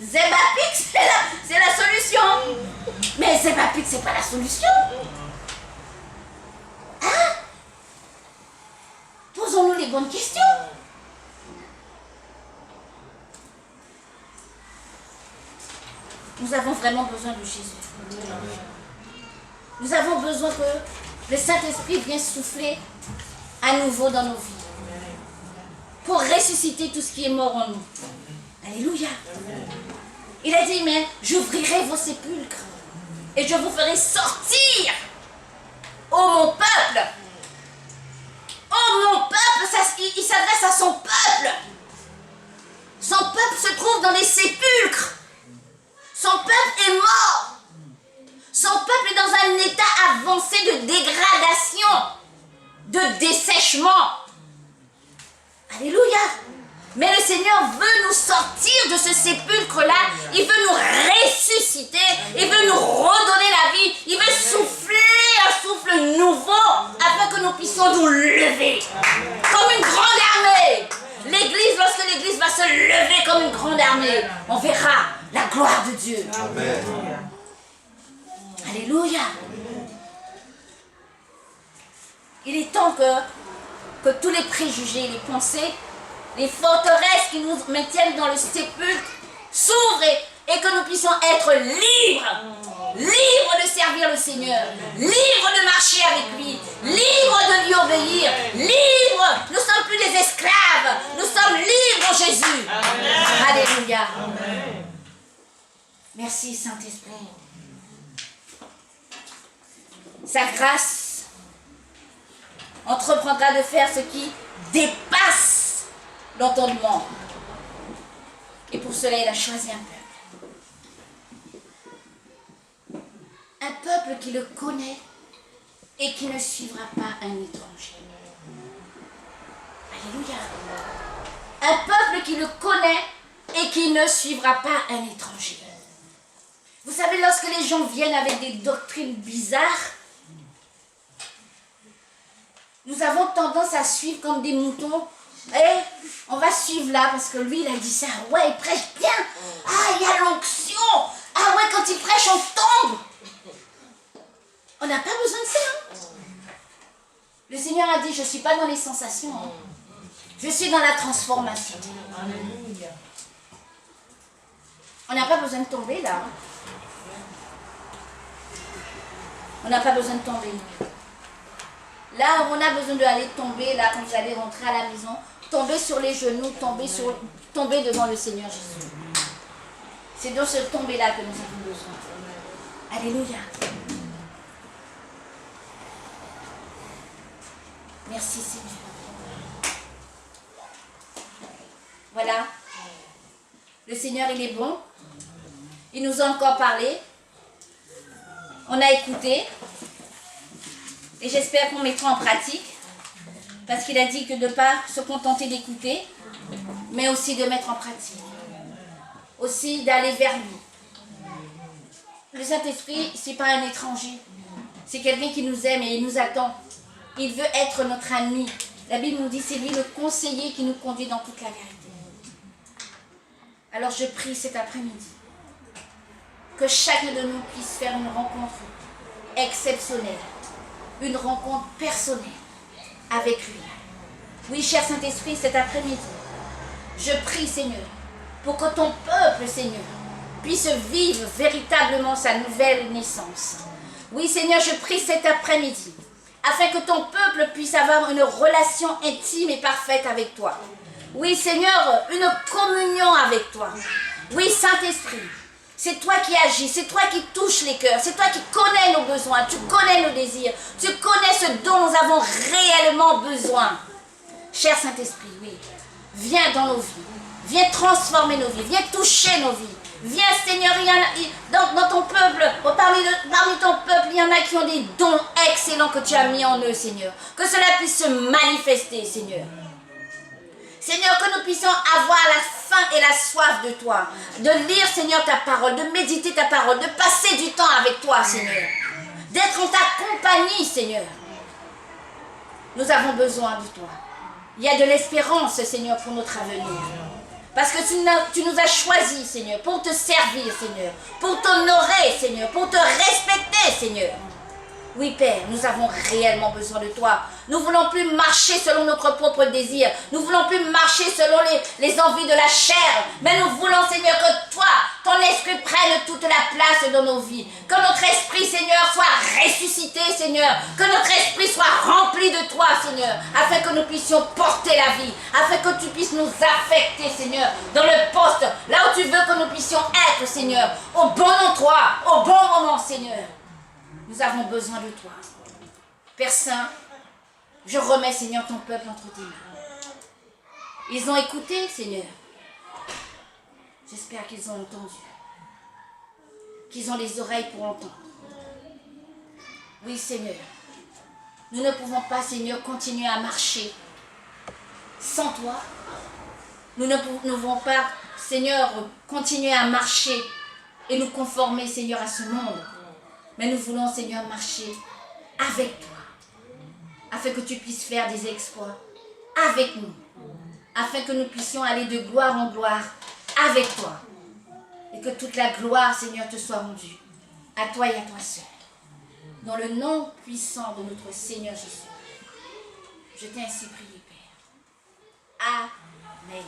Zebapix, c'est la solution. Mais Zebapix, c'est pas la solution. Hein? Posons-nous les bonnes questions. Nous avons vraiment besoin de Jésus. Nous avons besoin que le Saint-Esprit vienne souffler à nouveau dans nos vies. Pour ressusciter tout ce qui est mort en nous. Alléluia. Il a dit, mais j'ouvrirai vos sépulcres et je vous ferai sortir. Oh mon peuple. Oh mon peuple, il s'adresse à son peuple. Son peuple se trouve dans les sépulcres. Son peuple est mort. Son peuple est dans un état avancé de dégradation, de dessèchement. Alléluia. Mais le Seigneur veut nous sortir de ce sépulcre-là. Il veut nous ressusciter. Il veut nous redonner la vie. Il veut souffler un souffle nouveau afin que nous puissions nous lever comme une grande armée. L'église, lorsque l'église va se lever comme une grande armée, on verra la gloire de Dieu. Amen. Alléluia. Il est temps que tous les préjugés, les pensées, les forteresses qui nous maintiennent dans le sépulcre s'ouvrent et que nous puissions être libres. Libres de servir le Seigneur. Libres de marcher avec lui. Libres de lui obéir. Libres. Nous ne sommes plus des esclaves. Nous sommes libres en Jésus. Amen. Alléluia. Amen. Merci Saint-Esprit. Sa grâce entreprendra de faire ce qui dépasse l'entendement. Et pour cela, il a choisi un peuple. Un peuple qui le connaît et qui ne suivra pas un étranger. Alléluia. Un peuple qui le connaît et qui ne suivra pas un étranger. Vous savez, lorsque les gens viennent avec des doctrines bizarres, nous avons tendance à suivre comme des moutons. Et on va suivre là parce que lui il a dit ça. Ouais, il prêche bien. Ah, il y a l'onction. Ah ouais, quand il prêche, on tombe. On n'a pas besoin de ça. Hein? Le Seigneur a dit, je ne suis pas dans les sensations. Hein. Je suis dans la transformation. Alléluia. On n'a pas besoin de tomber là. Hein. On n'a pas besoin de tomber. Là, on a besoin d'aller tomber, là, quand vous allez rentrer à la maison, tomber sur les genoux, tomber devant le Seigneur Jésus. C'est dans ce tomber-là que nous avons besoin. Alléluia. Merci Seigneur. Voilà. Le Seigneur, il est bon. Il nous a encore parlé. On a écouté. Et j'espère qu'on mettra en pratique, parce qu'il a dit que de ne pas se contenter d'écouter, mais aussi de mettre en pratique. Aussi d'aller vers lui. Le Saint-Esprit, ce n'est pas un étranger. C'est quelqu'un qui nous aime et il nous attend. Il veut être notre ami. La Bible nous dit c'est lui le conseiller qui nous conduit dans toute la vérité. Alors je prie cet après-midi que chacun de nous puisse faire une rencontre exceptionnelle. Une rencontre personnelle avec lui. Oui, cher Saint-Esprit, cet après-midi, je prie, Seigneur, pour que ton peuple, Seigneur, puisse vivre véritablement sa nouvelle naissance. Oui, Seigneur, je prie cet après-midi, afin que ton peuple puisse avoir une relation intime et parfaite avec toi. Oui, Seigneur, une communion avec toi. Oui, Saint-Esprit, c'est toi qui agis, c'est toi qui touches les cœurs, c'est toi qui connais nos besoins, tu connais nos désirs, tu connais ce dont nous avons réellement besoin. Cher Saint-Esprit, oui, viens dans nos vies, viens transformer nos vies, viens toucher nos vies, Viens, Seigneur, dans ton peuple, parmi ton peuple, il y en a qui ont des dons excellents que tu as mis en eux, Seigneur. Que cela puisse se manifester, Seigneur. Seigneur, que nous puissions avoir la faim et la soif de toi. De lire, Seigneur, ta parole, de méditer ta parole, de passer du temps avec toi, Seigneur. D'être en ta compagnie, Seigneur. Nous avons besoin de toi. Il y a de l'espérance, Seigneur, pour notre avenir. Parce que tu nous as choisis, Seigneur, pour te servir, Seigneur. Pour t'honorer, Seigneur. Pour te respecter, Seigneur. Oui, Père, nous avons réellement besoin de toi. Nous ne voulons plus marcher selon notre propre désir. Nous ne voulons plus marcher selon les envies de la chair. Mais nous voulons, Seigneur, que toi, ton esprit prenne toute la place dans nos vies. Que notre esprit, Seigneur, soit ressuscité, Seigneur. Que notre esprit soit rempli de toi, Seigneur. Afin que nous puissions porter la vie. Afin que tu puisses nous affecter, Seigneur, dans le poste. Là où tu veux que nous puissions être, Seigneur. Au bon endroit, au bon moment, Seigneur. Nous avons besoin de toi. Père Saint, je remets, Seigneur, ton peuple entre tes mains. Ils ont écouté, Seigneur. J'espère qu'ils ont entendu. Qu'ils ont les oreilles pour entendre. Oui, Seigneur. Nous ne pouvons pas, Seigneur, continuer à marcher sans toi. Nous ne pouvons pas, Seigneur, continuer à marcher et nous conformer, Seigneur, à ce monde. Mais nous voulons, Seigneur, marcher avec toi, afin que tu puisses faire des exploits avec nous, afin que nous puissions aller de gloire en gloire avec toi, et que toute la gloire, Seigneur, te soit rendue, à toi et à toi seul. Dans le nom puissant de notre Seigneur Jésus, je t'ai ainsi prié, Père. Amen.